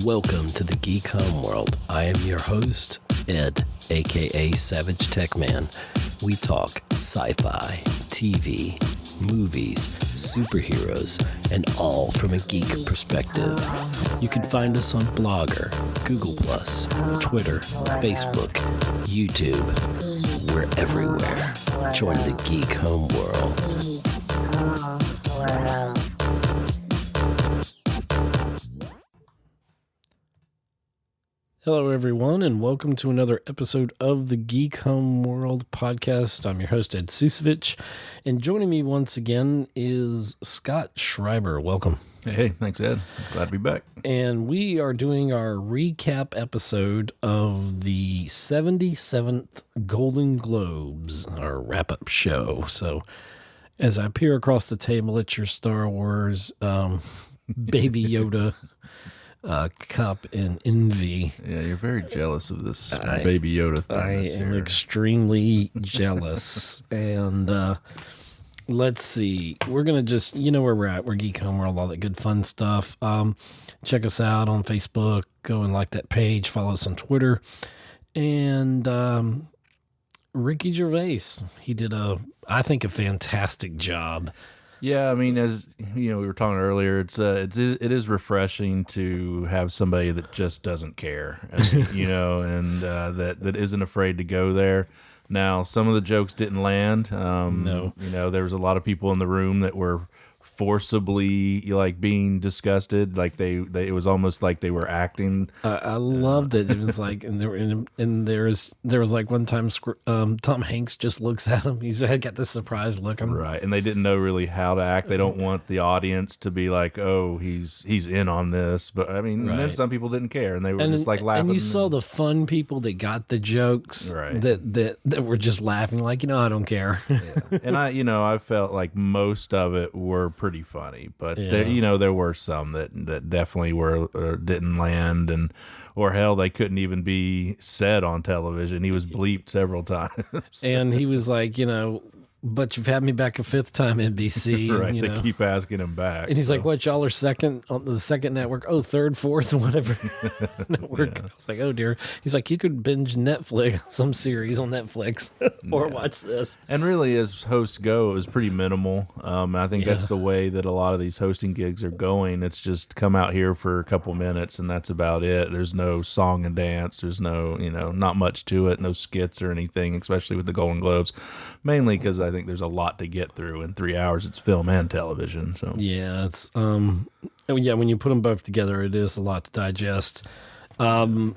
Welcome to the Geek Homeworld. I am your host, Ed, aka Savage Tech Man. We talk sci-fi, TV, movies, superheroes, and all from a geek perspective. You can find us on Blogger, Google+, Twitter, Facebook, YouTube. We're everywhere. Join the Geek Homeworld. Hello, everyone, and welcome to another episode of the Geek Homeworld podcast. I'm your host, Ed Ciucevich, and joining me once again is Scott Schreiber. Welcome. Hey, thanks, Ed. Glad to be back. And we are doing our recap episode of the 77th Golden Globes, our wrap-up show. So, as I peer across the table at your Star Wars Baby Yoda cup and envy. Yeah, you're very jealous of this Baby Yoda thing. I am extremely jealous. And let's see. We're going to just, you know where we're at. We're Geek Homeworld, all that good fun stuff. Check us out on Facebook. Go and like that page. Follow us on Twitter. And Ricky Gervais, he did I think a fantastic job. Yeah, I mean, as you know, we were talking earlier. It is refreshing to have somebody that just doesn't care, you know, and that isn't afraid to go there. Now, some of the jokes didn't land. No, you know, there was a lot of people in the room that were forcibly like being disgusted, like it was almost like they were acting. I loved it. It was like, and there was like one time Tom Hanks just looks at him. He's got this surprised look. Right, and they didn't know really how to act. They don't want the audience to be like, "Oh, he's in on this." But I mean, right. Then some people didn't care, and they were just like laughing. And you saw the fun people that got the jokes, right? That were just laughing, like, I don't care. Yeah. And I felt like most of it were pretty funny, but there were some that definitely were didn't land, or hell, they couldn't even be said on television. He was bleeped several times, and he was like, but you've had me back a fifth time, NBC. Right, they keep asking him back. And he's like, what, y'all are second on the second network? Oh, third, fourth, whatever network. Yeah. I was like, oh, dear. He's like, you could binge Netflix, some series on Netflix, or watch this. And really, as hosts go, it was pretty minimal. I think that's the way that a lot of these hosting gigs are going. It's just come out here for a couple minutes, and that's about it. There's no song and dance. There's no, not much to it, no skits or anything, especially with the Golden Globes, mainly because I think there's a lot to get through in 3 hours. It's film and television. So yeah, it's when you put them both together, it is a lot to digest. You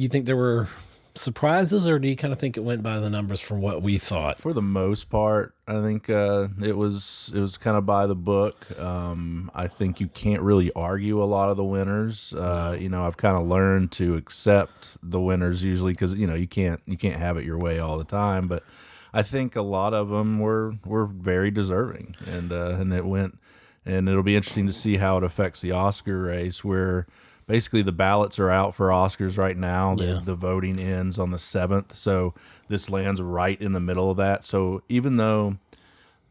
think there were surprises, or do you kind of think it went by the numbers from what we thought? For the most part, I think it was kind of by the book. I think you can't really argue a lot of the winners. I've kind of learned to accept the winners usually because you can't have it your way all the time. But I think a lot of them were very deserving, and it went. And it'll be interesting to see how it affects the Oscar race, where basically the ballots are out for Oscars right now. Yeah. The voting ends on the 7th, so this lands right in the middle of that. So even though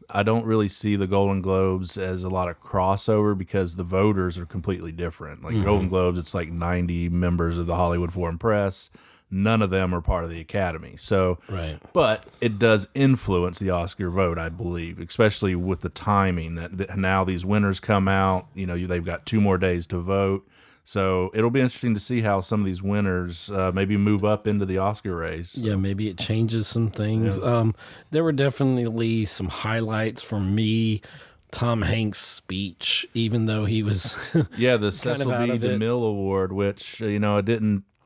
I don't really see the Golden Globes as a lot of crossover because the voters are completely different. Like Golden Globes, it's like 90 members of the Hollywood Foreign Press. None of them are part of the Academy. So, right. But it does influence the Oscar vote, I believe, especially with the timing that now these winners come out. They've got 2 more days to vote. So it'll be interesting to see how some of these winners maybe move up into the Oscar race. So. Yeah, maybe it changes some things. Yeah. There were definitely some highlights for me. Tom Hanks' speech, even though he was the Cecil B. DeMille Award, which I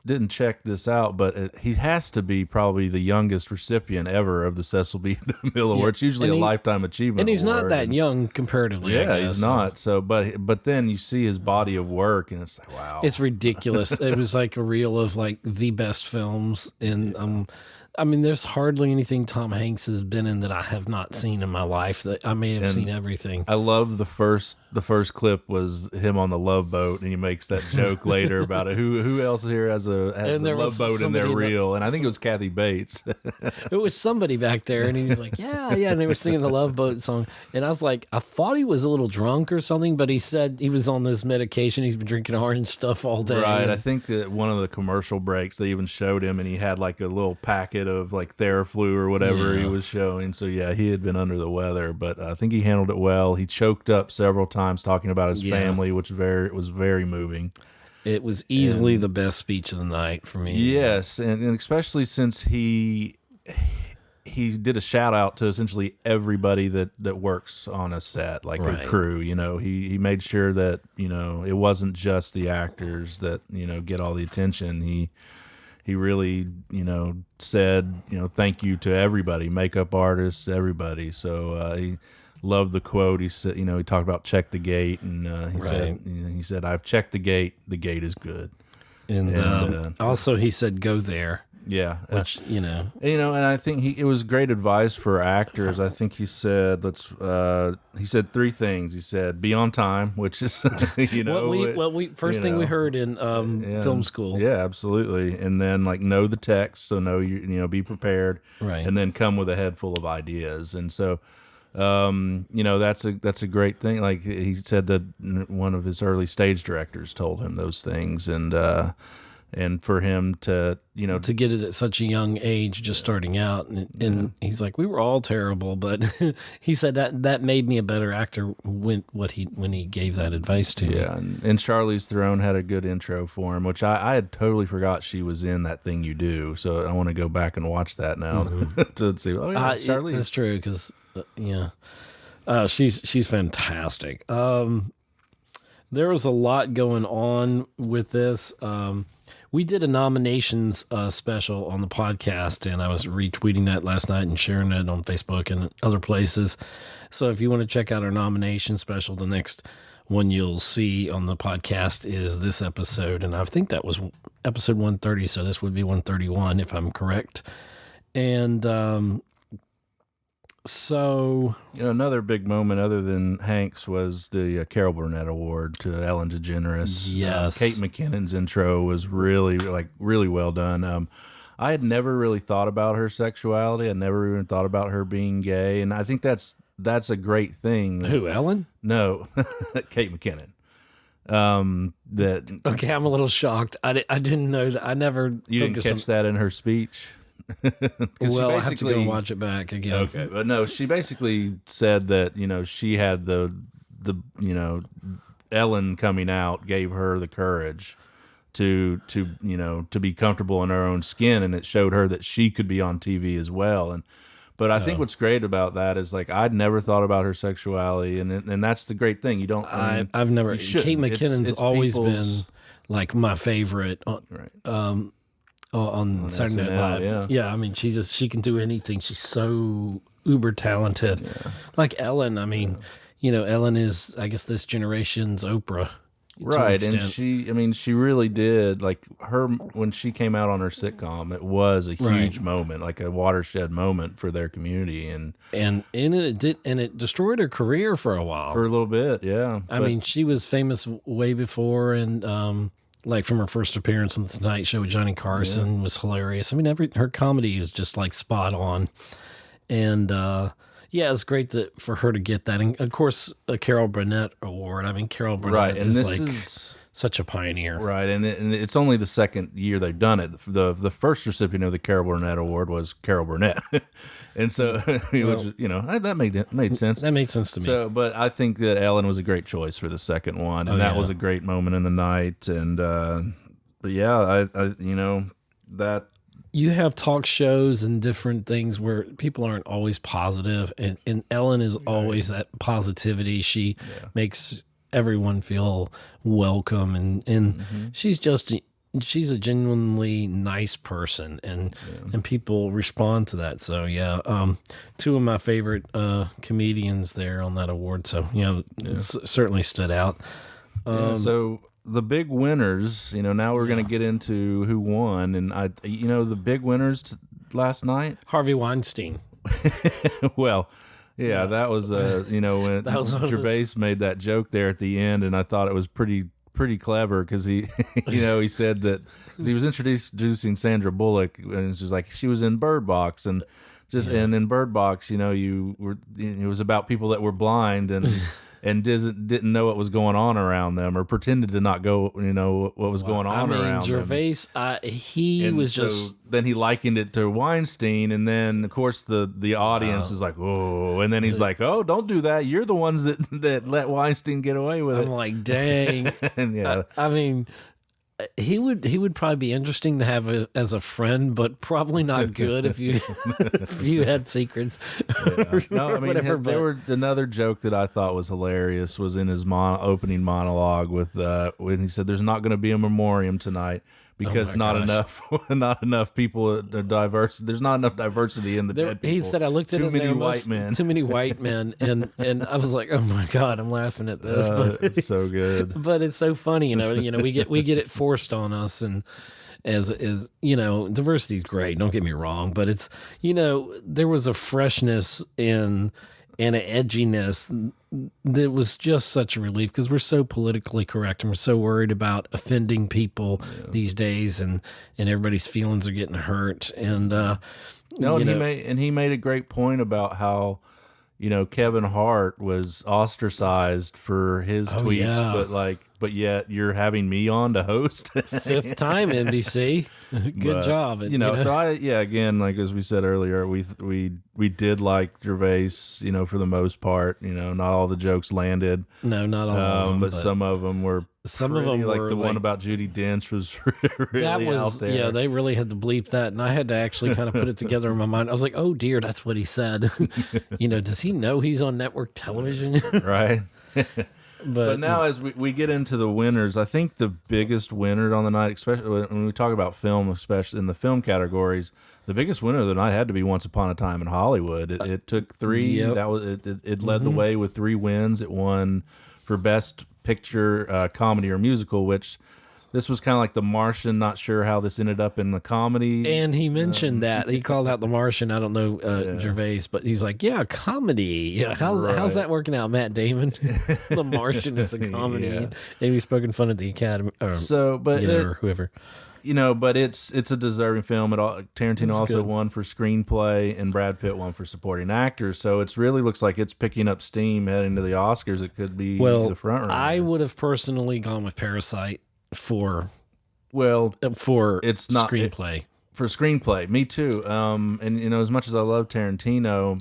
didn't check this out, but he has to be probably the youngest recipient ever of the Cecil B. DeMille Award. It's usually a lifetime achievement and he's award. Not that young comparatively. Yeah, he's not. So, but then you see his body of work, and it's like, wow, it's ridiculous. It was like a reel of like the best films in I mean, there's hardly anything Tom Hanks has been in that I have not seen in my life. That I may have seen everything. I love the first clip was him on the Love Boat, and he makes that joke later about it. Who else here has the Love Boat in their reel? And I think it was Kathy Bates. It was somebody back there, and he was like, yeah, and they were singing the Love Boat song. And I was like, I thought he was a little drunk or something, but he said he was on this medication. He's been drinking orange stuff all day. Right. I think that one of the commercial breaks, they even showed him, and he had like a little packet of like Theraflu or whatever he was showing. So yeah, he had been under the weather, but I think he handled it well. He choked up several times talking about his family, which was very moving. It was easily the best speech of the night for me. Yes, and especially since he did a shout out to essentially everybody that works on a set, like a crew. You know, he made sure that, you know, it wasn't just the actors that, you know, get all the attention. He really, you know, said, you know, thank you to everybody, makeup artists, everybody. So he loved the quote. He said, you know, he talked about check the gate, and he said, I've checked the gate is good. And also he said, go there. Yeah, which and I think it was great advice for actors. I think he said he said three things. He said be on time, which is first thing we heard in film school. Yeah, absolutely. And then like know the text, so be prepared, right? And then come with a head full of ideas. And so that's a great thing. Like he said that one of his early stage directors told him those things, and for him to get it at such a young age, just starting out, and he's like, we were all terrible, but he said that made me a better actor when he gave that advice to me. Yeah, and Charlize Theron had a good intro for him, which I had totally forgot she was in That Thing You Do, so I want to go back and watch that now to see. Oh yeah, Charlize. That's true, because she's fantastic. There was a lot going on with this. We did a nominations special on the podcast, and I was retweeting that last night and sharing it on Facebook and other places. So if you want to check out our nomination special, the next one you'll see on the podcast is this episode. And I think that was episode 130, so this would be 131 if I'm correct. And so another big moment other than Hanks was the Carol Burnett Award to Ellen DeGeneres. Yes, Kate McKinnon's intro was really well done. I had never really thought about her sexuality. I never even thought about her being gay, and I think that's a great thing. Who, Ellen? No, Kate McKinnon. Okay, I'm a little shocked. I didn't know that. I never. You didn't catch that in her speech. Well, I have to go and watch it back again. Okay, but no, she basically said that she had the Ellen coming out gave her the courage to be comfortable in her own skin, and it showed her that she could be on TV as well. But I think what's great about that is like I'd never thought about her sexuality, and that's the great thing. You don't. I've never. Kate McKinnon's always been like my favorite. Right. On Saturday Night Live. Yeah, I mean, she can do anything. She's so uber talented. Yeah. Like Ellen, I mean, Ellen is, I guess, this generation's Oprah. Right, and she really did, like, her, when she came out on her sitcom, it was a huge moment, like a watershed moment for their community. And it destroyed her career for a while. For a little bit, yeah. I mean, she was famous way before, and like from her first appearance on The Tonight Show with Johnny Carson was hilarious. I mean, her comedy is just like spot on. And it's great for her to get that. And of course, a Carol Burnett Award. I mean, Carol Burnett is such a pioneer. Right, and it's only the second year they've done it. The first recipient of the Carol Burnett Award was Carol Burnett. And so, that made sense. That made sense to me. So, but I think that Ellen was a great choice for the second one, and that was a great moment in the night. And but yeah, that you have talk shows and different things where people aren't always positive, and Ellen is always that positivity. She makes everyone feel welcome, and she's a genuinely nice person, and people respond to that. So two of my favorite comedians there on that award. So it certainly stood out. So the big winners, now we're going to get into who won, and the big winners last night? Harvey Weinstein. Well, yeah, that was when That was Gervais made that joke there at the end, and I thought it was pretty clever because he he said that 'cause he was introducing Sandra Bullock, and it's just like she was in Bird Box, and and in Bird Box, it was about people that were blind and didn't know what was going on around them, or pretended to not go what was going on around Gervais, them. Then he likened it to Weinstein, and then of course the audience is like, oh, and then he's like, oh, don't do that. You're the ones that let Weinstein get away with it. I'm like, dang. And yeah, I mean, he would probably be interesting to have as a friend, but probably not good if you had secrets. Yeah. No, I mean, whatever. there were another joke that I thought was hilarious was in his opening monologue with when he said, "There's not going to be a memoriam tonight because not enough people are diverse. There's not enough diversity in the dead people." He said, "I looked at it. Too many white men. Too many white men," and I was like, "Oh my god, I'm laughing at this." But it's so good. But it's so funny, we get it forced on us, and as diversity is great. Don't get me wrong, but it's there was a freshness and an edginess that was just such a relief because we're so politically correct and we're so worried about offending people these days, and everybody's feelings are getting hurt. And he made a great point about how Kevin Hart was ostracized for his tweets, but yet you're having me on to host. Fifth time, NBC. Good job. So again, like as we said earlier, we did like Gervais, for the most part. Not all the jokes landed. No, not all of them. But some of them were. Some of them like were the one about Judi Dench was really that was out there. Yeah, they really had to bleep that, and I had to actually kind of put it together in my mind. I was like, oh dear, that's what he said. Does he know he's on network television? Right. But now as we get into the winners, I think the biggest winner on the night, especially when we talk about film, especially in the film categories, the biggest winner of the night had to be Once Upon a Time in Hollywood. It took three. Yep. That was it led the way with 3 wins. It won for Best Picture, Comedy or Musical, which this was kind of like The Martian. Not sure how this ended up in the comedy. And he mentioned that. He called out The Martian. I don't know Gervais, but he's like, yeah, comedy. Yeah, how's that working out, Matt Damon? The Martian is a comedy. Yeah. And he's poking fun at the Academy or whoever. But it's a deserving film. Tarantino also won for screenplay, and Brad Pitt won for supporting actors. So it really looks like it's picking up steam heading to the Oscars. It could be the front runner. I would have personally gone with Parasite for it's not screenplay. For screenplay, me too. And as much as I love Tarantino,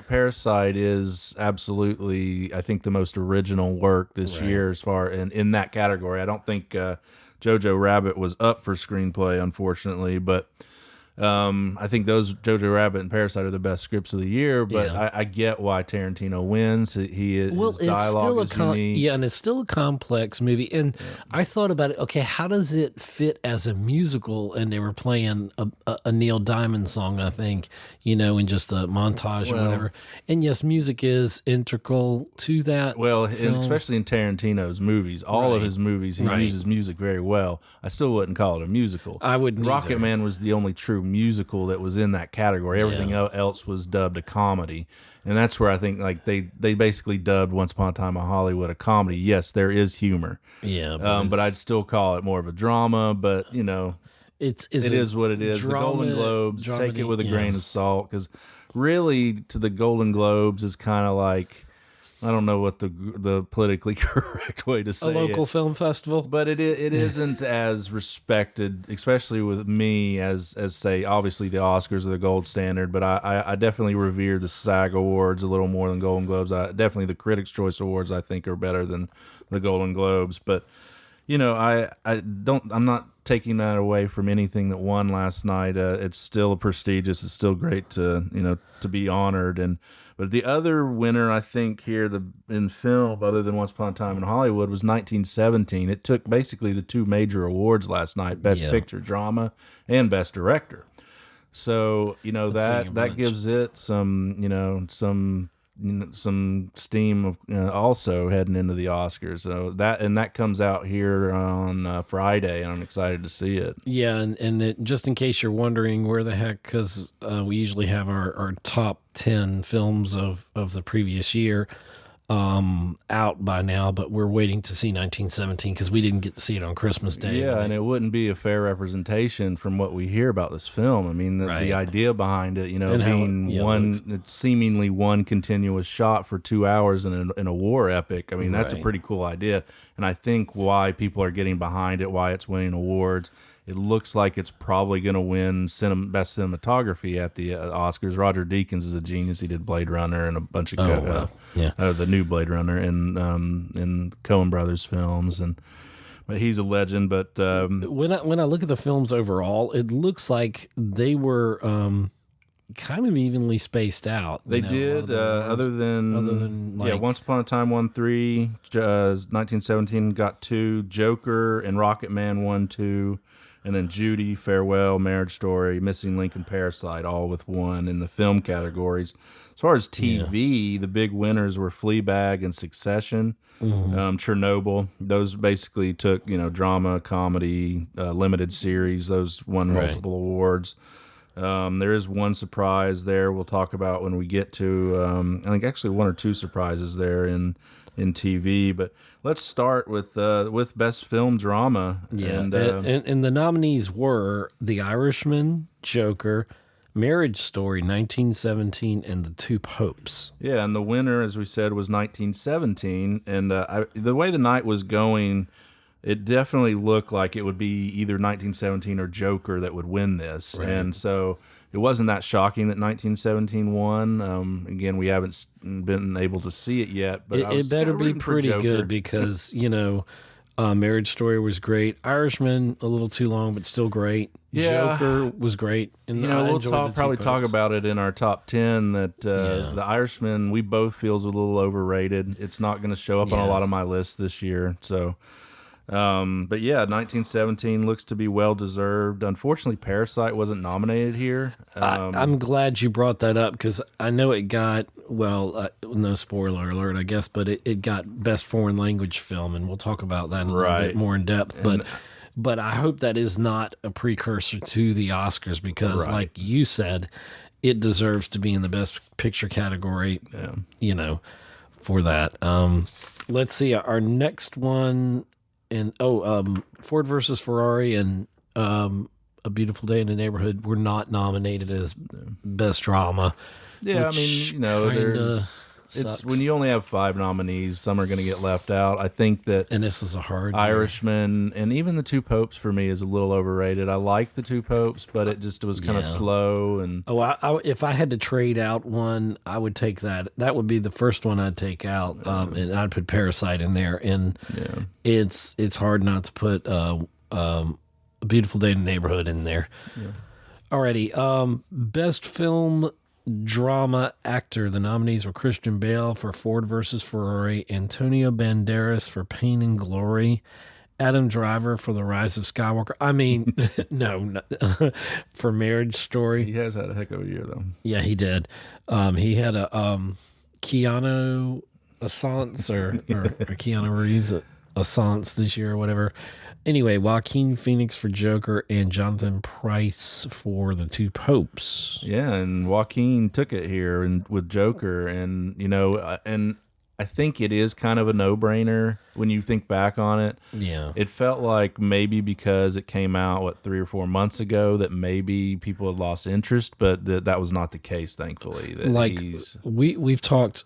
Parasite is absolutely, I think, the most original work this year as far in that category. I don't think Jojo Rabbit was up for screenplay, unfortunately, but I think those Jojo Rabbit and Parasite are the best scripts of the year. But I get why Tarantino wins. His dialogue is unique. Yeah, and it's still a complex movie. And I thought about it. Okay, how does it fit as a musical? And they were playing a Neil Diamond song, I think, in just a montage or whatever. And yes, music is integral to that. Well, and especially in Tarantino's movies, all of his movies, he uses music very well. I still wouldn't call it a musical. I wouldn't. Rocket Man was the only true musical that was in that category. Everything else was dubbed a comedy, and that's where I think they basically dubbed Once Upon a Time in Hollywood a comedy. Yes, there is humor, but I'd still call it more of a drama. But it is what it is. The Golden Globes, take it with a grain of salt, because really, to the Golden Globes is kind of like, I don't know what the politically correct way to say it. A local film festival. But it isn't as respected, especially with me, as say, obviously the Oscars are the gold standard, but I definitely revere the SAG Awards a little more than Golden Globes. Definitely the Critics' Choice Awards I think are better than the Golden Globes. But, I'm not taking that away from anything that won last night. It's still prestigious. It's still great to be honored. But the other winner, I think, here in film, other than Once Upon a Time in Hollywood, was 1917. It took basically the 2 major awards last night: Best Picture Drama and Best Director. So that gives it some some steam of also heading into the Oscars. So that comes out here on Friday, and I'm excited to see it. Yeah, and just in case you're wondering where the heck, because we usually have our top 10 films of the previous year out by now, but we're waiting to see 1917 because we didn't get to see it on Christmas Day. Yeah, and it wouldn't be a fair representation from what we hear about this film. I mean, the idea behind it, being it's seemingly one continuous shot for 2 hours in a war epic. I mean, that's a pretty cool idea, and I think why people are getting behind it, why it's winning awards. It looks like it's probably going to win best cinematography at the Oscars. Roger Deakins is a genius. He did Blade Runner and a bunch of the new Blade Runner in Coen Brothers films, but he's a legend. But when I look at the films overall, it looks like they were kind of evenly spaced out. They did, other than Once Upon a Time won 3, 1917 got 2, Joker and Rocket Man won 2. And then Judy, Farewell, Marriage Story, Missing Link, and Parasite, all with 1 in the film categories. As far as TV, the big winners were Fleabag and Succession, Chernobyl. Those basically took, drama, comedy, limited series. Those won multiple awards. There is one surprise there we'll talk about when we get to, I think actually 1 or 2 surprises there in TV, but let's start with Best Film Drama. Yeah, and the nominees were The Irishman, Joker, Marriage Story, 1917, and The Two Popes. Yeah, and the winner, as we said, was 1917, and the way the night was going, it definitely looked like it would be either 1917 or Joker that would win this, and so it wasn't that shocking that 1917 won. Again, we haven't been able to see it yet, but it better be pretty good because Marriage Story was great. Irishman a little too long, but still great. Yeah. Joker was great. And we'll probably talk about it in our top 10. That The Irishman we both feel is a little overrated. It's not going to show up on a lot of my lists this year. So. But yeah, 1917 looks to be well deserved. Unfortunately, Parasite wasn't nominated here. I'm glad you brought that up because I know it got no spoiler alert, I guess, but it got Best Foreign Language Film, and we'll talk about that a little bit more in depth. But I hope that is not a precursor to the Oscars because, like you said, it deserves to be in the Best Picture category. For that. Let's see our next one. And Ford versus Ferrari and A Beautiful Day in the Neighborhood were not nominated as Best Drama. Yeah, I mean, it's when you only have 5 nominees, some are going to get left out. I think that, and this is a hard Irishman and even The Two Popes for me is a little overrated. I like The Two Popes, but it was kind of slow. And if I had to trade out one, I would take that. That would be the first one I'd take out, and I'd put Parasite in there. And it's hard not to put A Beautiful Day in the Neighborhood in there. Yeah. Alrighty, Best Film Drama Actor. The nominees were Christian Bale for Ford versus Ferrari, Antonio Banderas for Pain and Glory, Adam Driver for The Rise of Skywalker. I mean, no, for Marriage Story. He has had a heck of a year, though. Yeah, he did. He had a Keanu Assance or Keanu Reeves Assance this year or whatever. Anyway, Joaquin Phoenix for Joker and Jonathan Pryce for The Two Popes. Yeah, and Joaquin took it here with Joker, and and I think it is kind of a no-brainer when you think back on it. Yeah, it felt like maybe because it came out 3 or 4 months ago that maybe people had lost interest, but that was not the case. Thankfully, we've talked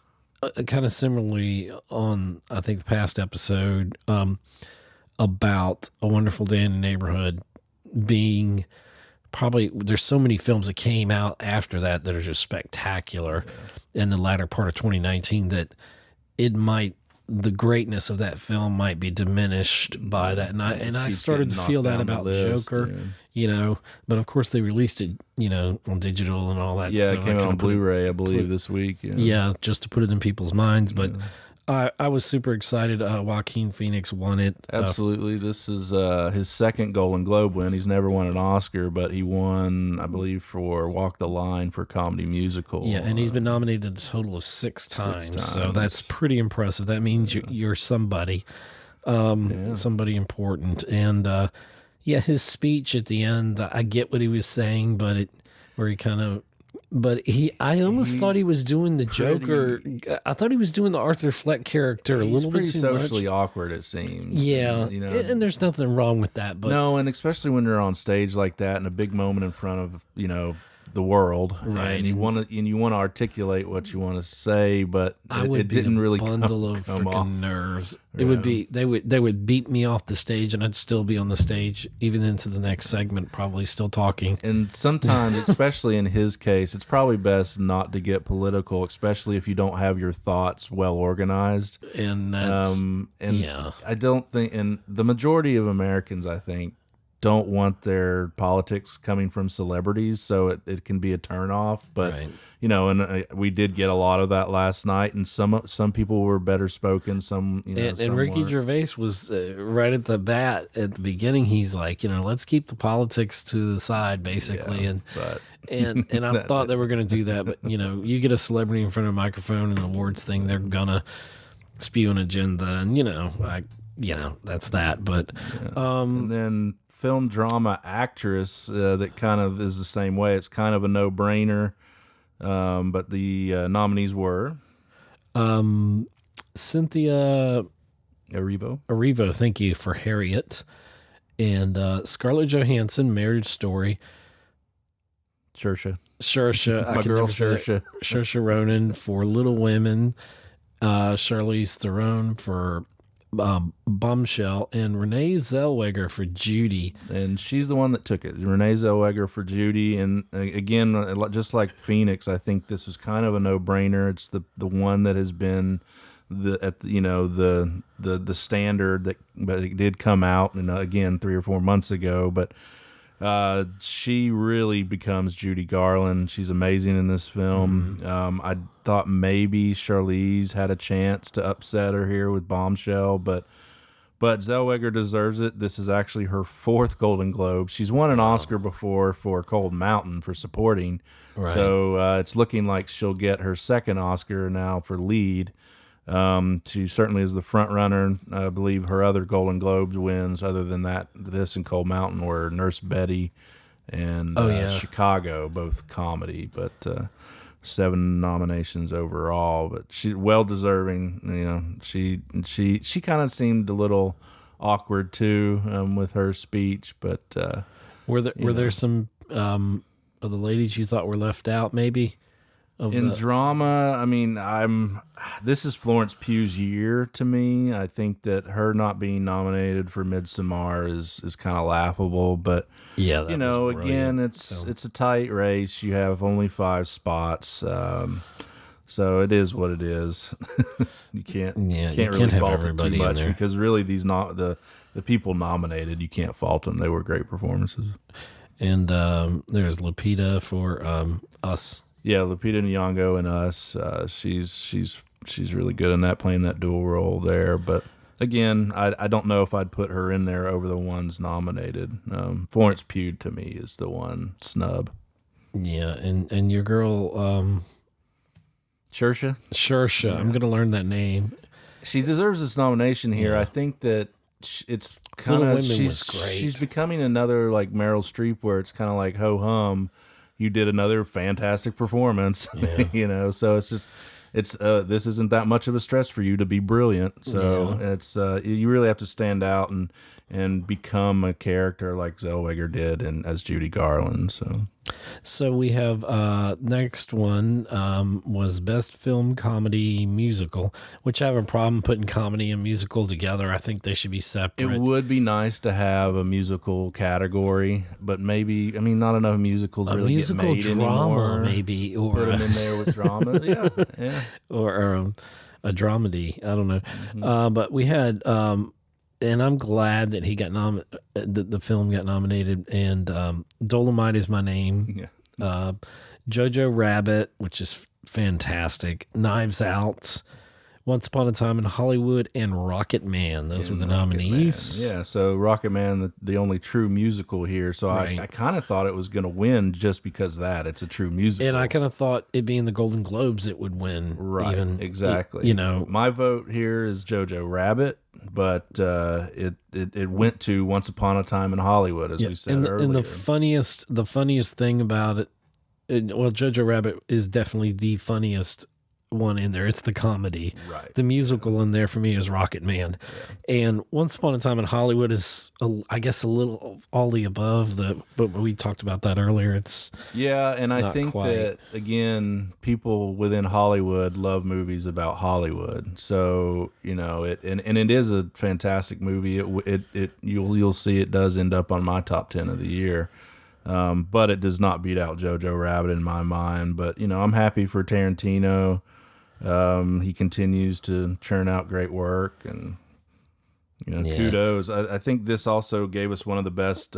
kind of similarly on I think the past episode. About A Wonderful Day in the Neighborhood being probably, there's so many films that came out after that are just spectacular in the latter part of 2019 that the greatness of that film might be diminished by that. And I started to feel that about Joker, but of course they released it, on digital and all that. Yeah, so it came out on Blu-ray, I believe, this week. Yeah, just to put it in people's minds. But I was super excited. Joaquin Phoenix won it. Absolutely. This is his second Golden Globe win. He's never won an Oscar, but he won, I believe, for Walk the Line for comedy musical. Yeah, and he's been nominated a total of six times. So that's pretty impressive. That means you're somebody, somebody important. And his speech at the end, I get what he was saying, but I almost thought he was doing the Joker. I thought he was doing the Arthur Fleck character a little bit too socially much. awkward, it seems. Yeah, and there's nothing wrong with that. But no, and especially when you're on stage like that in a big moment in front of the world, right? And you want to articulate what you want to say, but it didn't really bundle of freaking nerves. It would be they would beat me off the stage, and I'd still be on the stage even into the next segment, probably still talking. And sometimes, especially in his case, it's probably best not to get political, especially if you don't have your thoughts well organized. And that's I don't think, and the majority of Americans, I think, don't want their politics coming from celebrities, so it can be a turnoff. But and we did get a lot of that last night, and some people were better spoken. Some and Ricky Gervais was right at the beginning. He's like, let's keep the politics to the side, basically. And I thought they were going to do that, but you get a celebrity in front of a microphone and an awards thing, they're gonna spew an agenda, and that's that. But and then film drama actress that kind of is the same way. It's kind of a no-brainer, but the nominees were Cynthia Erivo, thank you, for Harriet, and Scarlett Johansson, Marriage Story, Saoirse, Saoirse Ronan for Little Women, Charlize Theron for Bombshell, and Renee Zellweger for Judy. And she's the one that took it. Renee Zellweger for Judy. And again, just like Phoenix, I think this was kind of a no-brainer. It's the one that has been the standard, but it did come out, and again 3 or 4 months ago. But she really becomes Judy Garland. She's amazing in this film. I thought maybe Charlize had a chance to upset her here with Bombshell, but Zellweger deserves it. This is actually her 4th Golden Globe. She's won an Oscar before for Cold Mountain for supporting, so it's looking like she'll get her 2nd Oscar now for lead. She certainly is the front runner. I believe her other Golden Globes wins, other than that, this and Cold Mountain, were Nurse Betty and Chicago, both comedy, but 7 nominations overall. But she well deserving. She kind of seemed a little awkward too with her speech. But were there some of the ladies you thought were left out maybe? In drama, I mean, this is Florence Pugh's year to me. I think that her not being nominated for Midsommar is kind of laughable, but again, it's a tight race. You have only 5 spots, so it is what it is. You can't really have fault everybody it too much, in there, because really the people nominated, you can't fault them. They were great performances. And there's Lupita for Us. Yeah, Lupita Nyong'o in Us. She's really good in that, playing that dual role there. But again, I don't know if I'd put her in there over the ones nominated. Florence Pugh to me is the one snub. Yeah, and your girl Saoirse. Yeah. I'm gonna learn that name. She deserves this nomination here. I think that it's kind of she's becoming another like Meryl Streep, where it's kind of like ho hum. You did another fantastic performance, so it's just, this isn't that much of a stretch for you to be brilliant. So it's, you really have to stand out and become a character like Zellweger did as Judy Garland. So we have, next one, was Best Film Comedy Musical, which I have a problem putting comedy and musical together. I think they should be separate. It would be nice to have a musical category, but maybe, not enough musicals really get made anymore. Maybe, or put them in there with drama. yeah. Or a dramedy. I don't know. But we had, and I'm glad that he got the film got nominated. And Dolomite Is My Name. Jojo Rabbit, which is fantastic. Knives Out, Once Upon a Time in Hollywood, and Rocket Man. Those were the nominees. Yeah, so Rocket Man, the only true musical here. So Right. I kind of thought it was going to win just because of that. It's a true musical. And I kind of thought it being the Golden Globes, it would win. Right, even, exactly. You know, my vote here is Jojo Rabbit, but it went to Once Upon a Time in Hollywood, as we said earlier. And the funniest thing about it, well, Jojo Rabbit is definitely the funniest one in there. It's the comedy. Right. The musical in there for me is Rocket Man. Yeah. And Once Upon a Time in Hollywood is, I guess, a little all the above. But we talked about that earlier. It's and I think quite. that, again, people within Hollywood love movies about Hollywood. So, you know, it is a fantastic movie. You'll see it does end up on my top 10 of the year. But it does not beat out Jojo Rabbit in my mind. But, you know, I'm happy for Tarantino. He continues to churn out great work, and, you know, kudos. I think this also gave us one of the best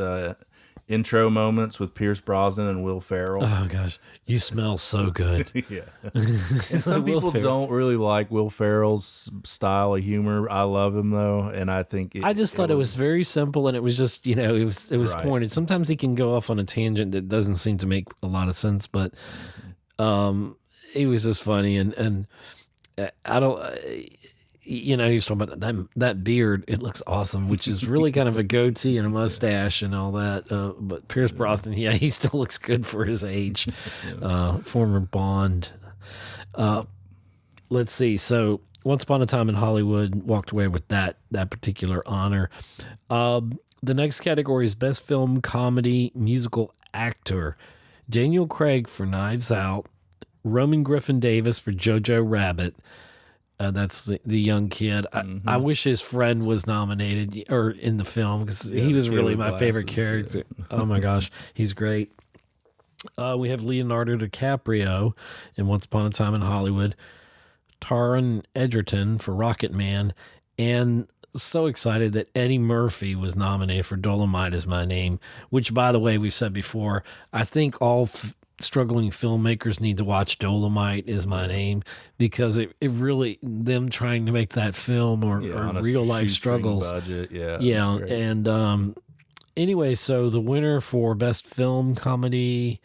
intro moments with Pierce Brosnan and Will Ferrell. Oh gosh, you smell so good. Yeah. And some people don't really like Will Ferrell's style of humor. I love him though, and I think I just thought it was very simple, and it was just, you know, it was Right. pointed. Sometimes he can go off on a tangent that doesn't seem to make a lot of sense, but it was just funny, and I don't. You know, he was talking about that beard. It looks awesome, which is really kind of a goatee and a mustache and all that. But Pierce Brosnan, he still looks good for his age. Former Bond. Let's see. So, Once Upon a Time in Hollywood walked away with that particular honor. The next category is Best Film Comedy Musical Actor. Daniel Craig for Knives Out. Roman Griffin Davis for Jojo Rabbit. That's the young kid. I wish his friend was nominated or in the film, because he was really my favorite character. Yeah. Oh my gosh, he's great. We have Leonardo DiCaprio in Once Upon a Time in Hollywood. Taron Egerton for Rocket Man, and so excited that Eddie Murphy was nominated for Dolomite Is My Name, which, by the way, we've said before, I think all struggling filmmakers need to watch Dolomite Is My Name, because it really, them trying to make that film or real life struggles. Budget. Yeah. And anyway, so the winner for Best Film Comedy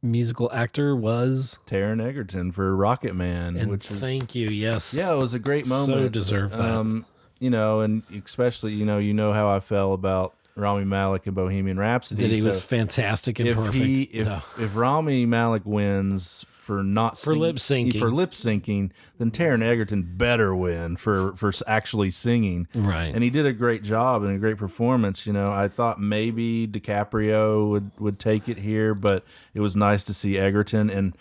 Musical Actor was Taron Egerton for Rocket Man. And thank you. Yes. Yeah, it was a great moment. So deserved that. You know, and especially, you know how I felt about Rami Malek in Bohemian Rhapsody. That he was fantastic and perfect. If Rami Malek wins for lip syncing, then Taron Egerton better win for actually singing. Right. And he did a great job and a great performance. You know, I thought maybe DiCaprio would take it here, but it was nice to see Egerton, and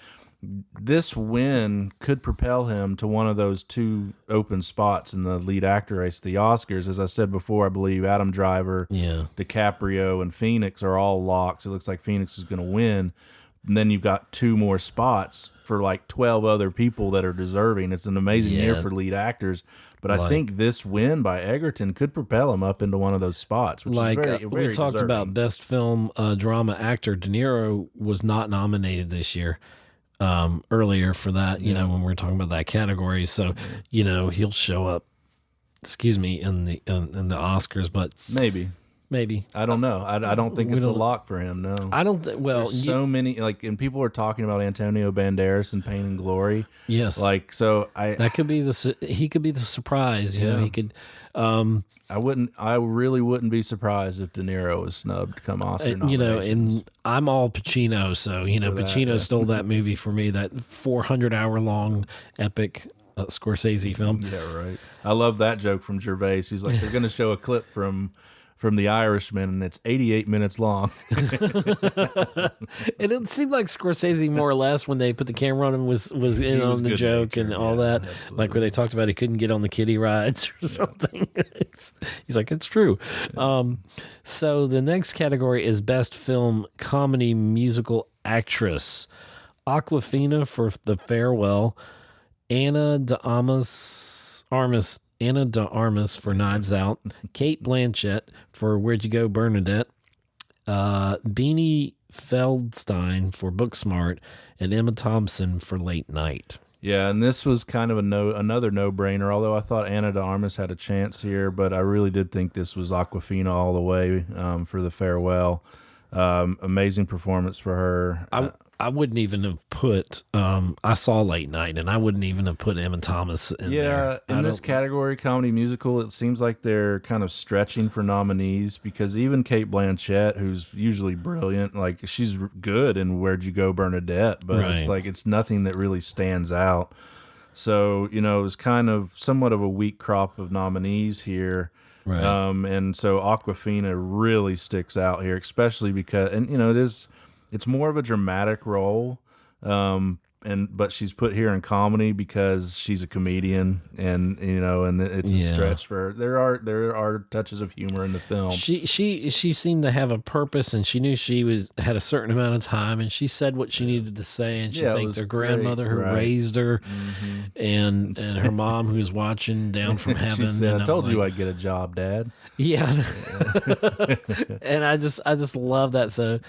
this win could propel him to one of those two open spots in the lead actor race, the Oscars. As I said before, I believe Adam Driver, DiCaprio, and Phoenix are all locks. It looks like Phoenix is going to win. And then you've got two more spots for like 12 other people that are deserving. It's an amazing year for lead actors. But I think this win by Egerton could propel him up into one of those spots. Which is very we talked deserving. about Best Film Drama Actor. De Niro was not nominated this year. Earlier for that, you know, when we were talking about that category. So, you know, he'll show up, in the Oscars, but maybe. I don't know. I don't think it's a lock for him. No, I don't. There's so many, and people are talking about Antonio Banderas in Pain and Glory. Yes, that could be he could be the surprise. You know, he could. I really wouldn't be surprised if De Niro was snubbed come Oscar nominations. You know, and I'm all Pacino, so you know, Pacino stole that movie for me. That 400-hour long epic Scorsese film. Yeah, right. I love that joke from Gervais. He's like, they're going to show a clip from The Irishman, and it's 88 minutes long. And it seemed like Scorsese, more or less, when they put the camera on him, was in on the joke and all that. Absolutely. Like where they talked about he couldn't get on the kiddie rides or something. He's like, it's true. So the next category is Best Film Comedy Musical Actress. Awkwafina for The Farewell. Ana de Armas for Knives Out, Kate Blanchett for Where'd You Go, Bernadette, Beanie Feldstein for Booksmart, and Emma Thompson for Late Night. Yeah, and this was kind of another no-brainer, although I thought Ana de Armas had a chance here, but I really did think this was Awkwafina all the way for the farewell. Amazing performance for her. I wouldn't even have put. I saw Late Night, and I wouldn't even have put Emma Thomas in there. Yeah, in this category, comedy musical, it seems like they're kind of stretching for nominees because even Cate Blanchett, who's usually brilliant, like she's good in Where'd You Go, Bernadette, but it's like it's nothing that really stands out. So it was kind of somewhat of a weak crop of nominees here. Right. And so Awkwafina really sticks out here, especially because, it's more of a dramatic role, but she's put here in comedy because she's a comedian, and it's a stretch for her. There are touches of humor in the film. She seemed to have a purpose, and she knew she had a certain amount of time, and she said what she needed to say, and she thanked her grandmother who raised her, and her mom who's watching down from heaven. She said, and I told you I'd get a job, Dad. Yeah. And I just love that. So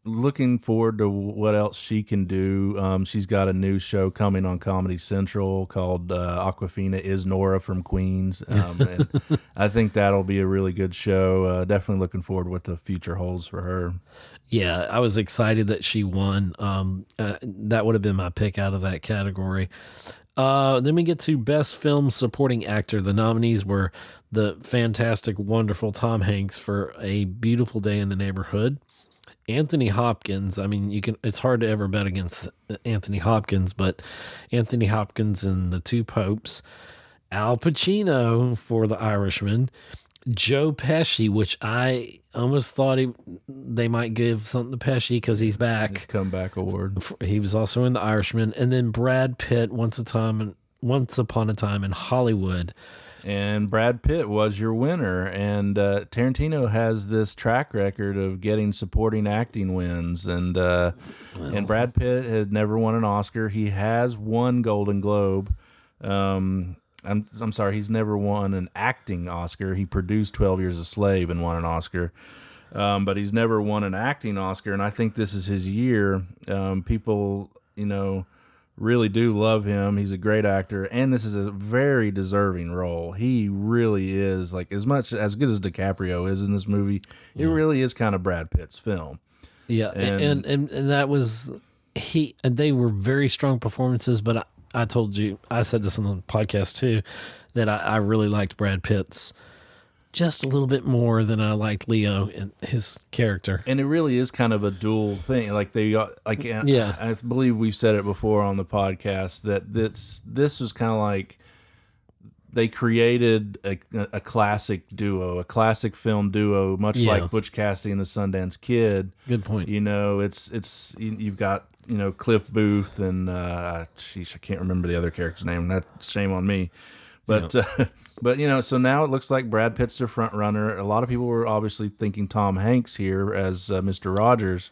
looking forward to what else she can do. She's got a new show coming on Comedy Central called Awkwafina is Nora from Queens. And I think that'll be a really good show. Definitely looking forward to what the future holds for her. Yeah, I was excited that she won. That would have been my pick out of that category. Then we get to Best Film Supporting Actor. The nominees were the fantastic, wonderful Tom Hanks for A Beautiful Day in the Neighborhood. Anthony Hopkins. I mean, it's hard to ever bet against Anthony Hopkins, but Anthony Hopkins in The Two Popes. Al Pacino for The Irishman. Joe Pesci, which I almost thought they might give something to Pesci because he's back. His comeback award. He was also in The Irishman. And then Brad Pitt, Once Upon a Time in Hollywood. And Brad Pitt was your winner. And Tarantino has this track record of getting supporting acting wins. And Brad Pitt had never won an Oscar. He has won Golden Globe. I'm sorry, he's never won an acting Oscar. He produced 12 Years a Slave and won an Oscar. But he's never won an acting Oscar, and I think this is his year. People, really do love him. He's a great actor, and this is a very deserving role. He really is, like, as good as DiCaprio is in this movie, it really is kind of Brad Pitt's film. Yeah, and that was they were very strong performances, but I told you, I said this on the podcast too, that I really liked Brad Pitt's just a little bit more than I liked Leo and his character. And it really is kind of a dual thing. I believe we've said it before on the podcast that this was kind of like they created a classic duo, a classic film duo, much like Butch Cassidy and the Sundance Kid. Good point. It's you've got Cliff Booth and I can't remember the other character's name. That's shame on me. But so now it looks like Brad Pitt's the front runner. A lot of people were obviously thinking Tom Hanks here as Mr. Rogers.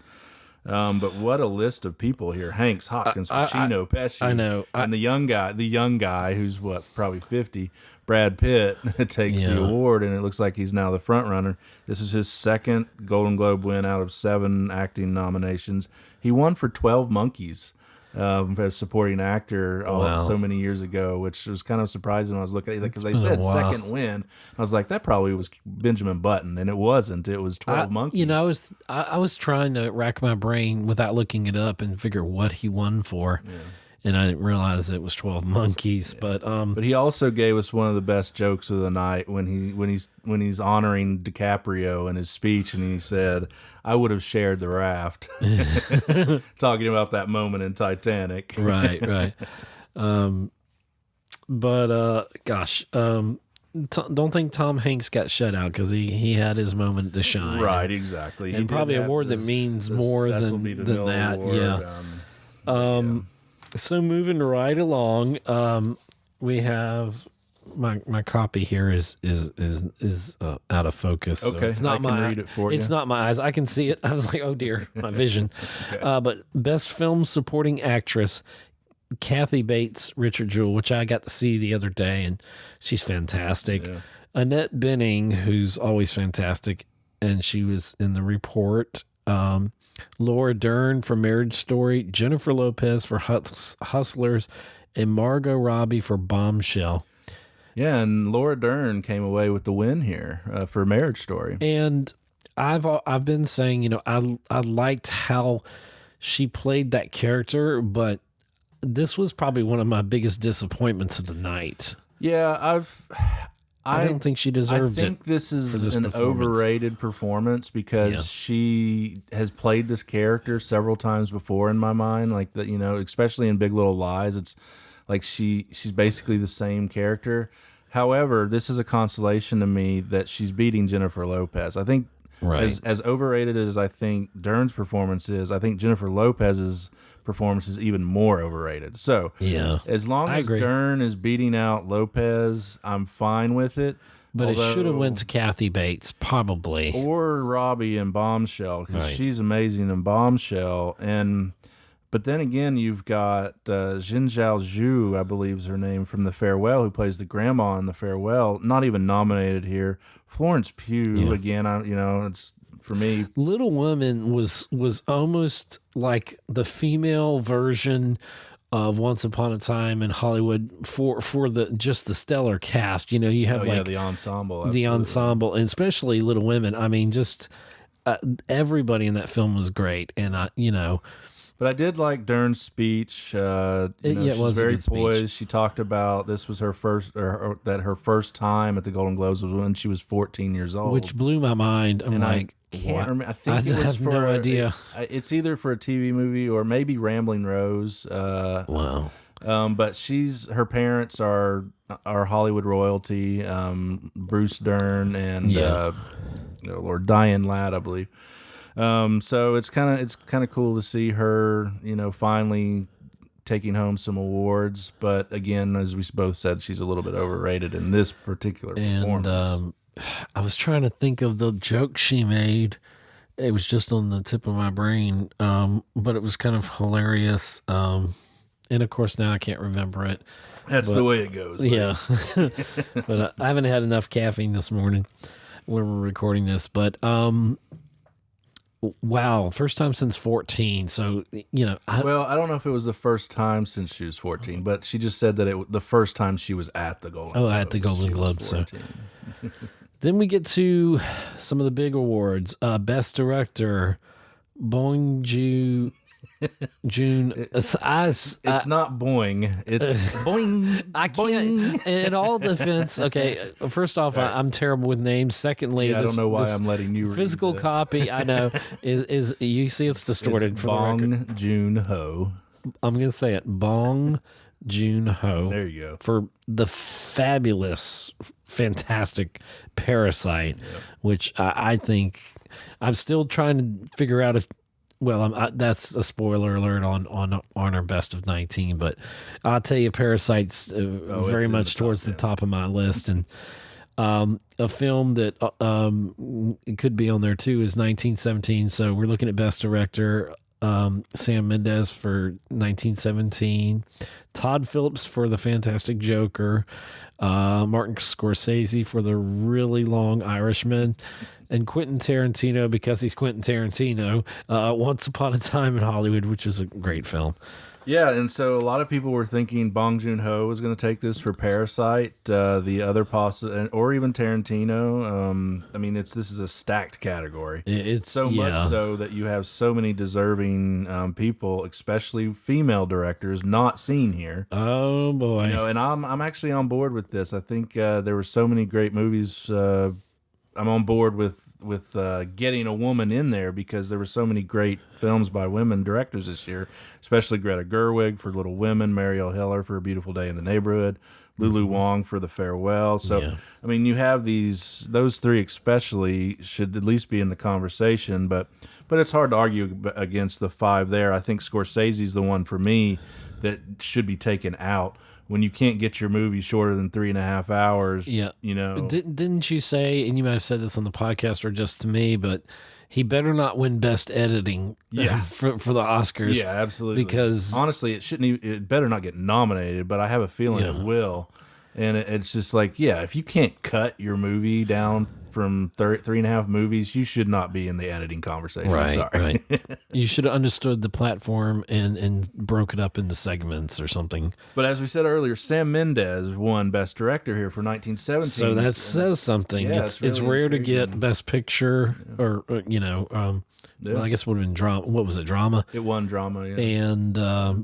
But what a list of people here: Hanks, Hopkins, Pacino, Pesci. I know, and the young guy who's probably 50. Brad Pitt takes the award, and it looks like he's now the front runner. This is his second Golden Globe win out of 7 acting nominations. He won for 12 Monkeys as supporting actor so many years ago, which was kind of surprising when I was looking at it because they said second win. I was like, that probably was Benjamin Button, and it wasn't. It was 12 Monkeys. I was trying to rack my brain without looking it up and figure what he won for. Yeah. And I didn't realize it was 12 Monkeys, but he also gave us one of the best jokes of the night when he's honoring DiCaprio in his speech, and he said, "I would have shared the raft," talking about that moment in Titanic. Right. Don't think Tom Hanks got shut out because he had his moment to shine. Right, exactly. And probably a award that means more than that. Award. Yeah. So moving right along, we have my copy here is out of focus. So okay, it's not read it for you. It's not my eyes. I can see it. I was like, oh dear, my vision. Okay. But Best Film Supporting Actress, Kathy Bates, Richard Jewell, which I got to see the other day, and she's fantastic. Yeah. Annette Bening, who's always fantastic, and she was in The Report. Laura Dern for Marriage Story, Jennifer Lopez for Hustlers, and Margot Robbie for Bombshell. Yeah, and Laura Dern came away with the win here for Marriage Story. And I've been saying, I liked how she played that character, but this was probably one of my biggest disappointments of the night. Yeah, I don't think she deserved it. I think this is an performance. overrated performance because she has played this character several times before in my mind. Like that, especially in Big Little Lies, it's like she's basically the same character. However, this is a consolation to me that she's beating Jennifer Lopez. I think as overrated as I think Dern's performance is, I think Jennifer Lopez's performance is even more overrated. So as long as Dern is beating out Lopez, I'm fine with it. But it should have went to Kathy Bates, probably. Or Robbie in Bombshell, because she's amazing in Bombshell. But then again, you've got Jin Zhao Zhu, I believe is her name, from The Farewell, who plays the grandma in The Farewell. Not even nominated here. Florence Pugh, again, it's for me. Little Women was almost like the female version of Once Upon a Time in Hollywood for the stellar cast. You have the ensemble. The ensemble, and especially Little Women. I mean, just everybody in that film was great. And But I did like Dern's speech. It was very poised. She talked about this was her first, that her first time at the Golden Globes was when she was 14 years old, which blew my mind. I'm like, I can't remember. I think I it was have for no idea. It's either for a TV movie or maybe Rambling Rose. Wow. But her parents are Hollywood royalty. Bruce Dern and Lord Diane Ladd, I believe. So it's kind of cool to see her, finally taking home some awards. But again, as we both said, she's a little bit overrated in this particular performance. And I was trying to think of the joke she made. It was just on the tip of my brain, but it was kind of hilarious. And of course, now I can't remember it. That's the way it goes. Buddy. Yeah, but I haven't had enough caffeine this morning when we're recording this. But wow, first time since 14. So, I don't know if it was the first time since she was 14, but she just said that the first time she was at the Golden Globes. Oh, at the Golden Globes. So then we get to some of the big awards. Best Director, Bong Joon. It's not boing. It's boing. I can't. In all defense, okay. First off, I'm terrible with names. Secondly, I don't know why I'm letting you read physical this. copy. I know is you see it's distorted. It's for Bong the record. Joon-ho. I'm gonna say it. Bong Joon-ho. There you go. For the fabulous, fantastic Parasite, which I think I'm still trying to figure out if. Well, that's a spoiler alert on our best of 19, but I'll tell you, Parasite's very much towards the top of my list, and a film that it could be on there too is 1917. So we're looking at Best Director, Sam Mendes for 1917, Todd Phillips for The Fantastic Joker, Martin Scorsese for The Really Long Irishman, and Quentin Tarantino, because he's Quentin Tarantino, Once Upon a Time in Hollywood, which is a great film. Yeah, and so a lot of people were thinking Bong Joon-ho was going to take this for Parasite, the other or even Tarantino. I mean, this is a stacked category. It's so much so that you have so many deserving people, especially female directors, not seen here. Oh boy! And I'm actually on board with this. I think there were so many great movies. I'm on board with getting a woman in there because there were so many great films by women directors this year, especially Greta Gerwig for Little Women, Marielle Heller for A Beautiful Day in the Neighborhood, Lulu Wang for The Farewell. So, I mean, you have those three especially should at least be in the conversation, but it's hard to argue against the five there. I think Scorsese's the one for me that should be taken out. When you can't get your movie shorter than 3.5 hours, Didn't you say, and you might have said this on the podcast or just to me, but he better not win Best Editing for the Oscars. Yeah, absolutely. Because honestly, it better not get nominated, but I have a feeling it will. And it's just like, if you can't cut your movie down from 3.5 movies, you should not be in the editing conversation. Right, Sorry. right. You should have understood the platform and broke it up into segments or something. But as we said earlier, Sam Mendes won Best Director here for 1917. So that says something. Yeah, it's really rare to intriguing. get Best Picture or well, I guess it would have been drama. What was it? Drama. It won drama, yeah. And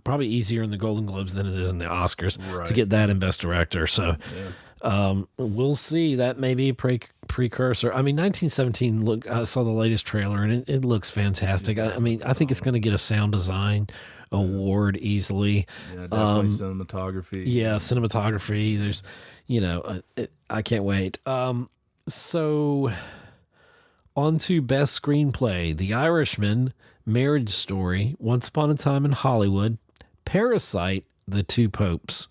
probably easier in the Golden Globes than it is in the Oscars Right. to get that in Best Director. So we'll see. That may be a precursor. I mean, 1917. Look, I saw the latest trailer and it looks fantastic. I mean, I think it's going to get a sound design award easily. Yeah, definitely cinematography. Yeah, cinematography. There's, I can't wait. So on to Best Screenplay: The Irishman, Marriage Story, Once Upon a Time in Hollywood, Parasite, The Two Popes.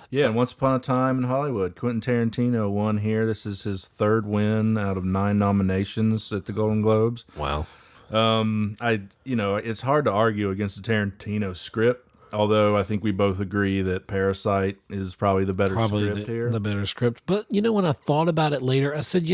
Yeah, and Once Upon a Time in Hollywood. Quentin Tarantino won here. This is his third win out of 9 nominations at the Golden Globes. Wow. It's hard to argue against the Tarantino script, although I think we both agree that Parasite is probably the better script here. The better script. But, when I thought about it later, I said,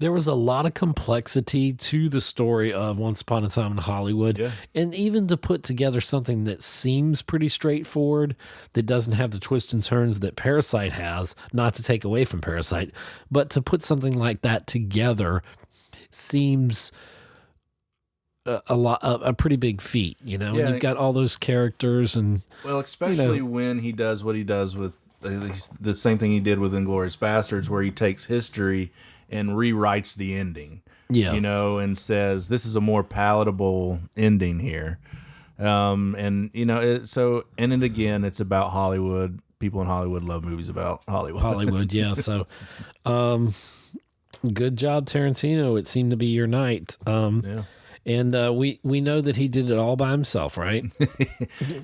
there was a lot of complexity to the story of Once Upon a Time in Hollywood. Yeah. And even to put together something that seems pretty straightforward, that doesn't have the twists and turns that Parasite has, not to take away from Parasite, but to put something like that together seems a pretty big feat, and you've got all those characters and especially when he does what he does with the same thing he did with Inglourious Bastards, where he takes history and rewrites the ending. Yeah. And says this is a more palatable ending here. And again, it's about Hollywood. People in Hollywood love movies about Hollywood. Yeah. So, good job, Tarantino. It seemed to be your night. Yeah. And we know that he did it all by himself, right?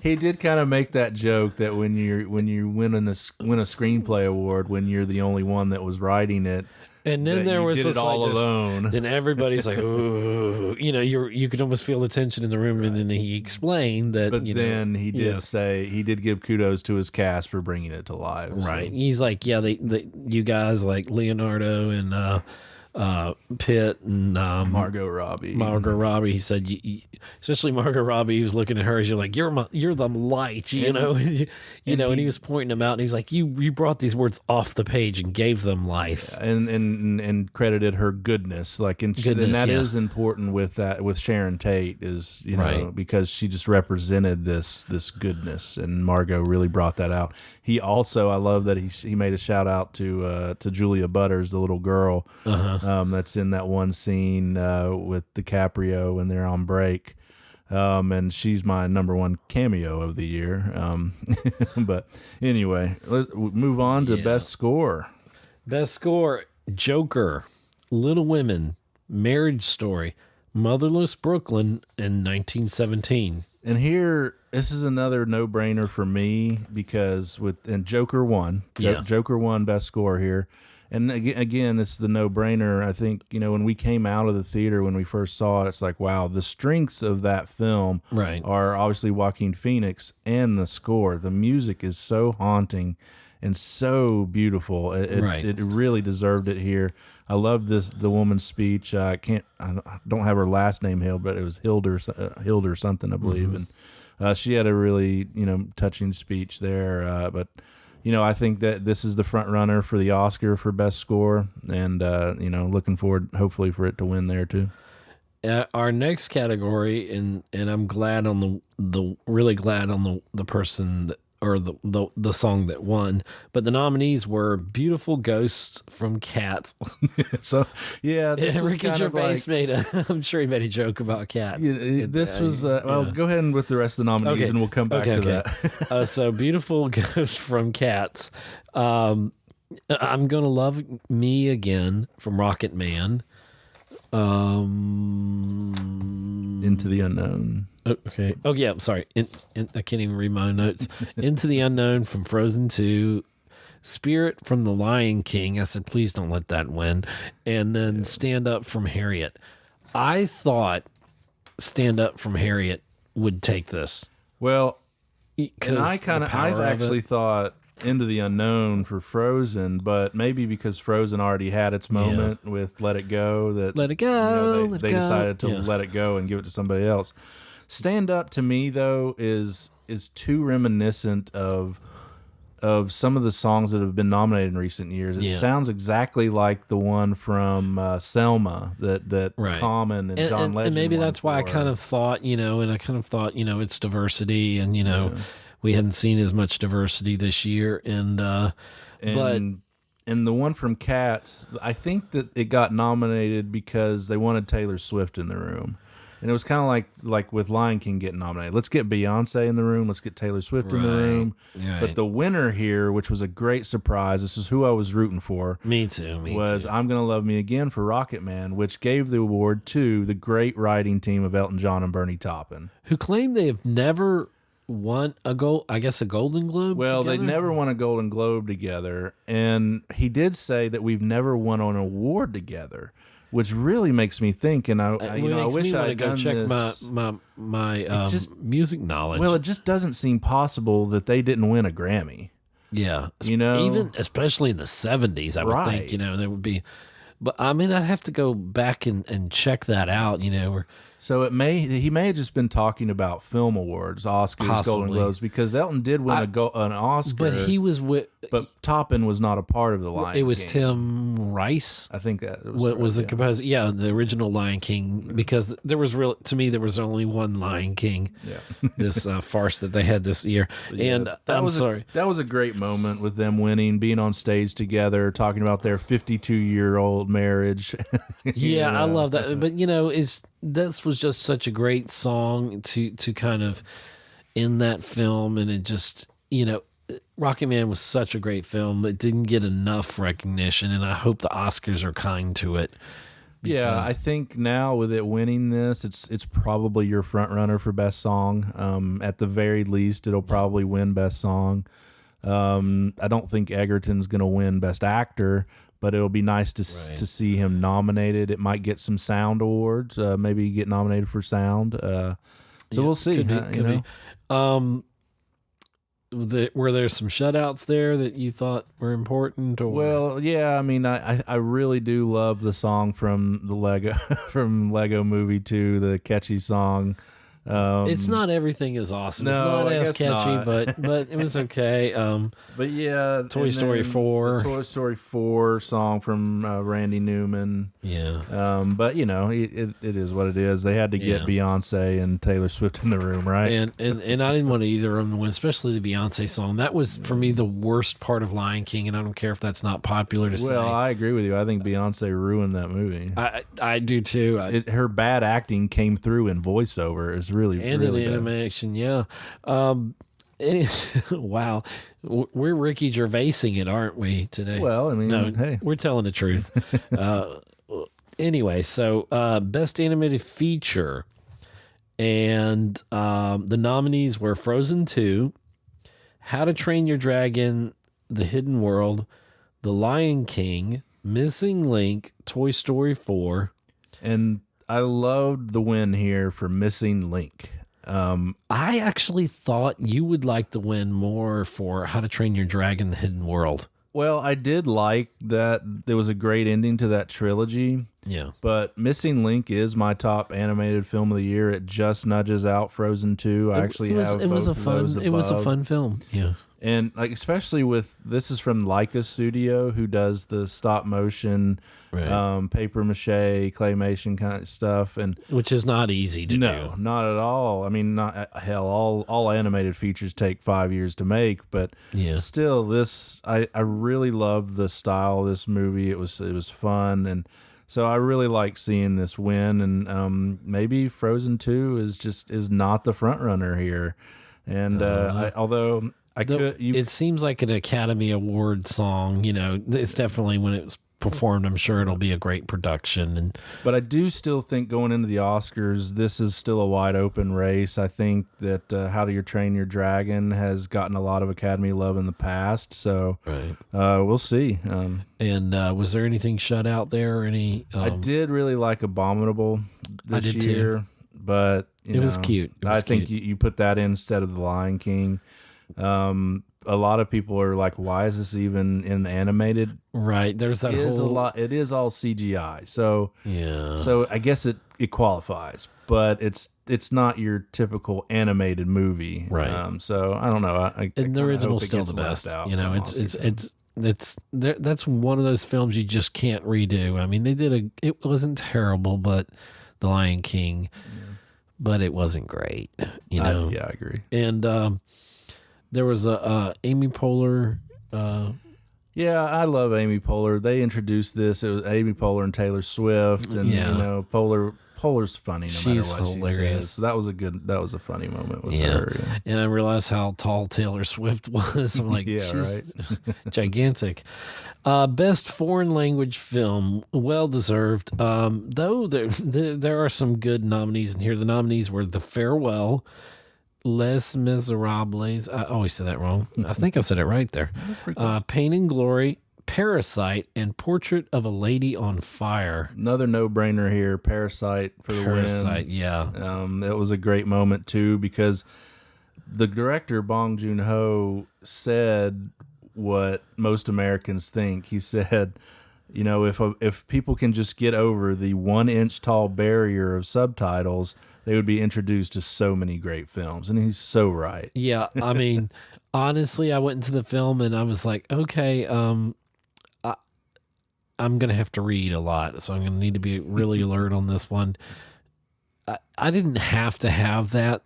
He did kind of make that joke that when you win a screenplay award, when you're the only one that was writing it, and then there was did this it all alone. Then everybody's like, "Ooh," you could almost feel the tension in the room. Right. And then he explained that. But then he did say he did give kudos to his cast for bringing it to life. Right. So. He's like, yeah, you guys like Leonardo and Pitt and Margot Robbie. He said, especially Margot Robbie, he was looking at her as you're like, you're the light, and he was pointing them out, and he was like, you brought these words off the page and gave them life, and credited her goodness, and that is important with Sharon Tate is right. because she just represented this goodness, and Margot really brought that out. He also, I love that he made a shout out to Julia Butters, the little girl. That's in that one scene with DiCaprio when they're on break. And she's my number one cameo of the year. But anyway, let's move on to Best Score. Best Score: Joker, Little Women, Marriage Story, Motherless Brooklyn, and 1917. And here, this is another no-brainer for me because Joker won. Joker won Best Score here. And again, it's the no-brainer. I think, when we came out of the theater, when we first saw it, it's like, wow, the strengths of that film are obviously Joaquin Phoenix and the score. The music is so haunting and so beautiful. It really deserved it here. I love the woman's speech. I don't have her last name, but it was Hilder something, I believe. Mm-hmm. And she had a really, touching speech there. But I think that this is the front runner for the Oscar for Best Score, and looking forward, hopefully, for it to win there too. Our next category, and I'm glad on really glad on the person that, or the song that won, but the nominees were "Beautiful Ghosts" from Cats. So yeah, Ricky Gervais I'm sure he made a joke about cats. Yeah, this was go ahead and with the rest of the nominees, and we'll come back to that. So "Beautiful Ghost" from Cats. I'm Gonna Love Me Again from Rocket Man. Into the Unknown. Okay. Oh yeah. I'm sorry. I can't even read my own notes. Into the Unknown from Frozen 2. Spirit from The Lion King. I said, please don't let that win. And then Stand Up from Harriet. I thought Stand Up from Harriet would take this. Well, and I actually thought into the unknown for Frozen, but maybe because Frozen already had its moment with Let It Go, that Let it go. they decided to let it go and give it to somebody else. Stand Up to me though is too reminiscent of some of the songs that have been nominated in recent years. It sounds exactly like the one from Selma that Common and John Legend. And maybe that's why I kind of thought, it's diversity, and we hadn't seen as much diversity this year, but the one from Cats, I think that it got nominated because they wanted Taylor Swift in the room. And it was kind of like with Lion King getting nominated. Let's get Beyonce in the room. Let's get Taylor Swift in the room. Right. But the winner here, which was a great surprise, this is who I was rooting for. Me too. Was I'm Gonna Love Me Again for Rocket Man, which gave the award to the great writing team of Elton John and Bernie Taupin, who claim they have never won a Golden Globe. Well, together? they never won a Golden Globe together, and he did say that we've never won an award together, which really makes me think. And I wish I had go check this. my music knowledge. Well, it just doesn't seem possible that they didn't win a Grammy. Yeah, even especially in the 70s, I would think there would be. But I mean, I'd have to go back and check that out. So he may have just been talking about film awards, Oscars, Possibly. Golden Globes, because Elton did win an Oscar, but he was with. But Taupin was not a part of the Lion King. It was Tim Rice. I think that was the composer. Yeah, the original Lion King, because there was there was only one Lion King. Yeah, this farce that they had this year, and that was a great moment with them winning, being on stage together, talking about their 52-year-old marriage. Yeah, I love that. But this was just such a great song to kind of end that film, and it just Rocket Man was such a great film. It didn't get enough recognition, and I hope the Oscars are kind to it. Yeah, I think now with it winning this, it's probably your front runner for best song. At the very least, it'll probably win best song. I don't think Egerton's going to win best actor, but it'll be nice to see him nominated. It might get some sound awards, maybe get nominated for sound. We'll see. Could be. Were there some shutouts there that you thought were important? Or? Well, yeah. I mean, I really do love the song from the Lego Movie 2, the catchy song. It's not everything is awesome. It's not as catchy, but it was okay. But yeah, Toy Story 4, the Toy Story 4 song from Randy Newman. Yeah. But it is what it is. They had to get Beyonce and Taylor Swift in the room, right? And I didn't want either of them to win, especially the Beyonce song. That was for me the worst part of Lion King, and I don't care if that's not popular to say. Well, I agree with you. I think Beyonce ruined that movie. I do too. Her bad acting came through in voiceover. It's really and really in animation, yeah. Wow, we're Ricky Gervaising it, aren't we today? Well, I mean, hey, we're telling the truth. Anyway, so best animated feature, and the nominees were Frozen 2, How to Train Your Dragon, The Hidden World, The Lion King, Missing Link, Toy Story 4, and I loved the win here for Missing Link. I actually thought you would like the win more for How to Train Your Dragon, The Hidden World. Well, I did like that there was a great ending to that trilogy. Yeah. But Missing Link is my top animated film of the year. It just nudges out Frozen 2. It was a fun film. Yeah. And especially with, this is from Leica Studio, who does the stop motion, paper mache, claymation kind of stuff, and which is not easy to do. No, not at all. I mean, all animated features take 5 years to make, but still, this I really loved the style of this movie. It was fun, and so I really like seeing this win. And maybe Frozen 2 is not the front runner here, and it seems like an Academy Award song. It's definitely, when it's performed, I'm sure it'll be a great production. But I do still think going into the Oscars, this is still a wide open race. I think that How to Train Your Dragon has gotten a lot of Academy love in the past, so we'll see. And was there anything shut out there? I did really like Abominable this year, too. But it was cute. I think you put that in instead of The Lion King. a lot of people are like, why is this even in animated? Right. There's that It is whole a lot. It is all CGI. So yeah. So I guess it qualifies, but it's not your typical animated movie. Right. So I don't know. And the original's still the best. You know, that's one of those films you just can't redo. I mean, it wasn't terrible, but The Lion King, but it wasn't great. You know. I agree. And there was a Amy Poehler. Yeah, I love Amy Poehler. They introduced this. It was Amy Poehler and Taylor Swift, and you know, Poehler's funny. She's matter what hilarious. She says. So that was a funny moment with her. Yeah. And I realized how tall Taylor Swift was. I'm like, she's gigantic. Best foreign language film, well deserved. Though there are some good nominees in here. The nominees were The Farewell, Les Miserables. I always say that wrong. I think I said it right there. Pain and Glory, Parasite, and Portrait of a Lady on Fire. Another no-brainer here. Parasite for the win. Parasite, yeah. It was a great moment too, because the director Bong Joon-ho said what most Americans think. He said, you know, if people can just get over the 1 inch tall barrier of subtitles, they would be introduced to so many great films. And he's so right. Yeah. I mean, honestly, I went into the film and I was like, okay, I'm going to have to read a lot. So I'm going to need to be really alert on this one. I didn't have to have that.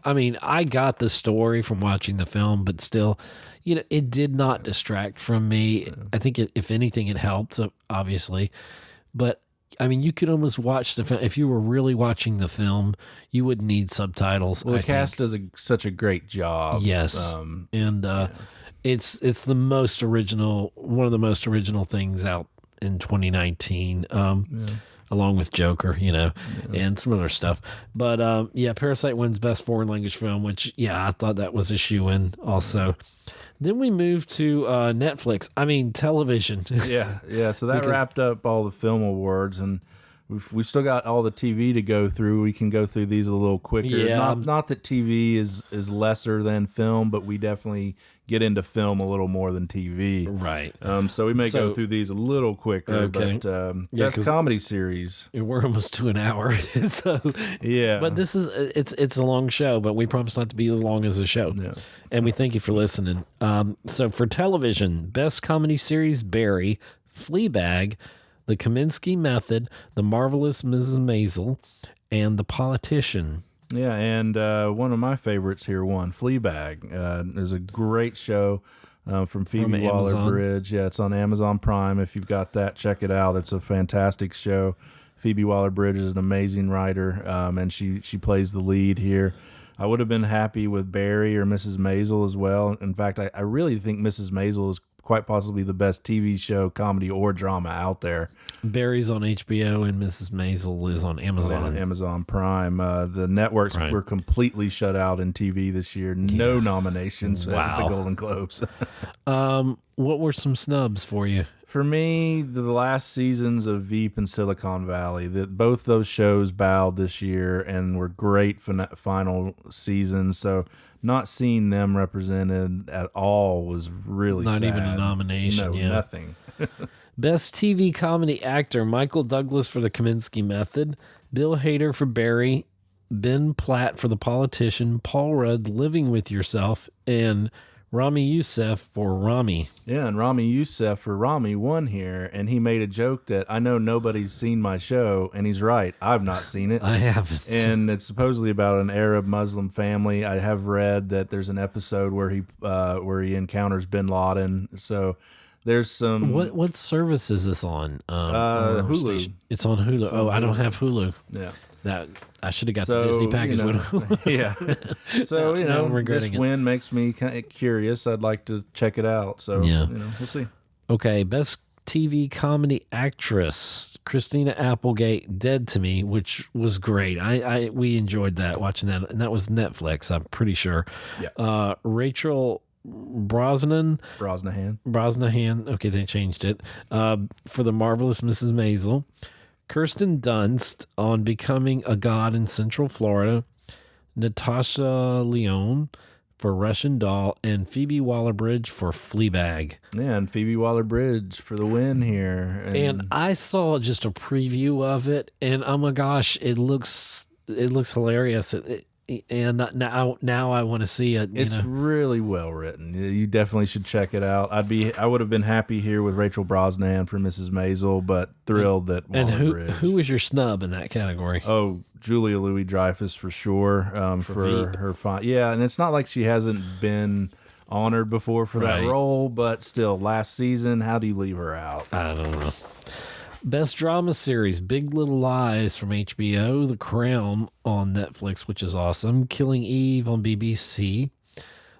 I mean, I got the story from watching the film, but still, you know, it did not distract from me. I think if anything, it helped, obviously. But I mean, you could almost watch the film. If you were really watching the film, you wouldn't need subtitles. Well, the cast does such a great job. Yes. It's the most original, one of the most original things out in 2019, along with Joker, you know, and some other stuff. But Parasite wins Best Foreign Language Film, which, I thought that was a shoo-in also. Then we moved to Netflix. I mean, television. Yeah. So that wrapped up all the film awards, and we've still got all the TV to go through. We can go through these a little quicker. Yeah. Not that TV is lesser than film, but we definitely get into film a little more than TV. Right. So we may go through these a little quicker. Okay. But best comedy series. We're almost to an hour. So yeah. But this is it's a long show, but we promise not to be as long as the show. Yeah. And we thank you for listening. So for television, best comedy series, Barry, Fleabag, The Kaminsky Method, The Marvelous Mrs. Maisel, and The Politician. Yeah, and one of my favorites here won, Fleabag. There's a great show from Phoebe Waller-Bridge. Yeah, it's on Amazon Prime. If you've got that, check it out. It's a fantastic show. Phoebe Waller-Bridge is an amazing writer, and she plays the lead here. I would have been happy with Barry or Mrs. Maisel as well. In fact, I really think Mrs. Maisel is quite possibly the best TV show, comedy or drama out there. Barry's on HBO and Mrs. Maisel is on Amazon. On Amazon Prime. The networks were completely shut out in TV this year. No nominations at the Golden Globes. What were some snubs for you? For me, the last seasons of Veep and Silicon Valley, both those shows bowed this year and were great final seasons. So not seeing them represented at all was really not sad. even a nomination. No, nothing. Best TV comedy actor, Michael Douglas for The Kaminsky Method, Bill Hader for Barry, Ben Platt for The Politician, Paul Rudd, Living with Yourself, and Rami Youssef for Rami. Yeah, and Rami Youssef for Rami won here, and he made a joke that I know nobody's seen my show, and he's right. I've not seen it. I haven't. And it's supposedly about an Arab Muslim family. I have read that there's an episode where he encounters Bin Laden. So there's some. What service is this on? Hulu. Station? It's on Hulu. Oh, I don't have Hulu. Yeah. That I should have got the Disney package. Yeah. So this win makes me kind of curious. I'd like to check it out. So we'll see. Okay, best TV comedy actress, Christina Applegate, Dead to Me, which was great. We enjoyed that, watching that, and that was Netflix. I'm pretty sure. Yeah. Rachel Brosnahan. Okay, they changed it for The Marvelous Mrs. Maisel. Kirsten Dunst on Becoming a God in Central Florida. Natasha Lyonne for Russian Doll, and Phoebe Waller-Bridge for Fleabag. Yeah, and Phoebe Waller-Bridge for the win here. And I saw just a preview of it, and oh my gosh, it looks hilarious. And now I want to see it. It's really well written. You definitely should check it out. I would have been happy here with Rachel Brosnan for Mrs. Maisel, but thrilled that Waller-Bridge. And who was your snub in that category? Oh, Julia Louis-Dreyfus for sure. For her yeah, and it's not like she hasn't been honored before for that role, but still, last season, how do you leave her out? I don't know. Best drama series, Big Little Lies from HBO, The Crown on Netflix, which is awesome, Killing Eve on BBC,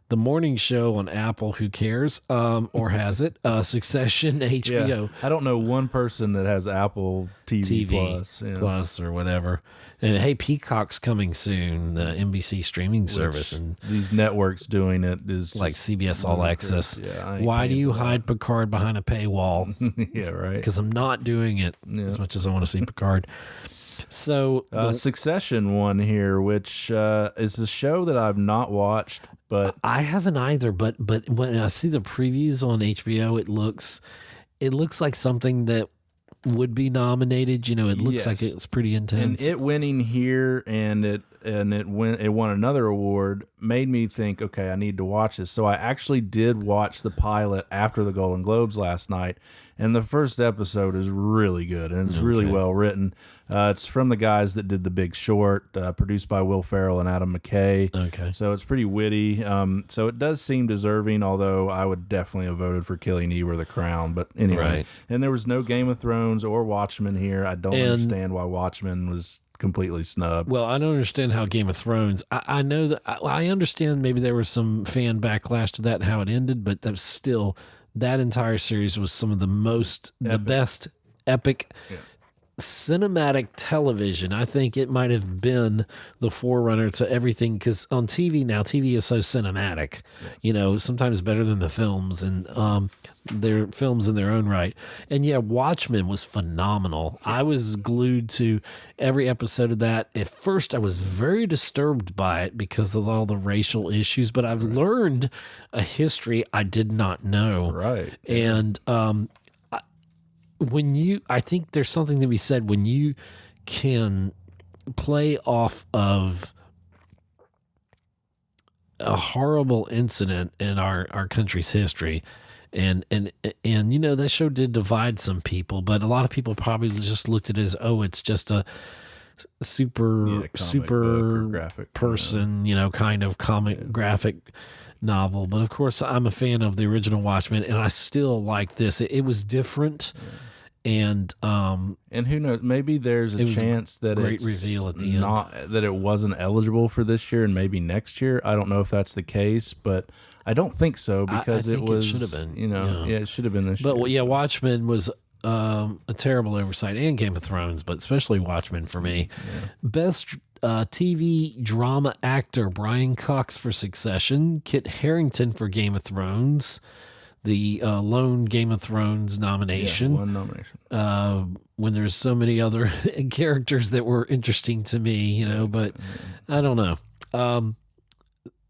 The Morning Show on Apple, who cares, or has it, Succession, HBO. Yeah, I don't know one person that has Apple TV Plus. Yeah. Plus or whatever. And hey, Peacock's coming soon, the NBC streaming service. And these networks doing it is like CBS All Access. Yeah, why do you hide Picard behind a paywall? Yeah, right. Because I'm not doing it as much as I want to see Picard. So Succession one here, which is a show that I've not watched, but I haven't either. But when I see the previews on HBO, it looks like something that would be nominated. It looks like it's pretty intense. And it winning here and it won another award made me think, okay, I need to watch this. So I actually did watch the pilot after the Golden Globes last night, and the first episode is really good and it's really well written. It's from the guys that did The Big Short, produced by Will Ferrell and Adam McKay. Okay. So it's pretty witty. So it does seem deserving, although I would definitely have voted for Killing Eve or The Crown. But anyway, Right. And there was no Game of Thrones or Watchmen here. I don't understand why Watchmen was completely snubbed. Well, I don't understand how Game of Thrones. I know that I understand maybe there was some fan backlash to that and how it ended, but that's still, that entire series was some of the best epic cinematic television. I think it might have been the forerunner to everything, because on TV now, TV is so cinematic, sometimes better than the films, and they're films in their own right. And yeah, Watchmen was phenomenal. I was glued to every episode of that. At first, I was very disturbed by it because of all the racial issues, but I've learned a history I did not know. Right. And I think there's something to be said when you can play off of a horrible incident in our country's history. And that show did divide some people, but a lot of people probably just looked at it as, it's just a super graphic person, kind of comic graphic novel. But of course, I'm a fan of the original Watchmen, and I still like this. It was different. Yeah. And who knows? Maybe there's a chance that great reveal at the end, that it wasn't eligible for this year and maybe next year. I don't know if that's the case, but I don't think so, because I think it should have been. It should have been this year. But Watchmen was a terrible oversight, and Game of Thrones, but especially Watchmen for me. Yeah. Best TV drama actor: Brian Cox for Succession, Kit Harington for Game of Thrones. The lone Game of Thrones nomination. Yeah, one nomination. When there's so many other characters that were interesting to me, but I don't know.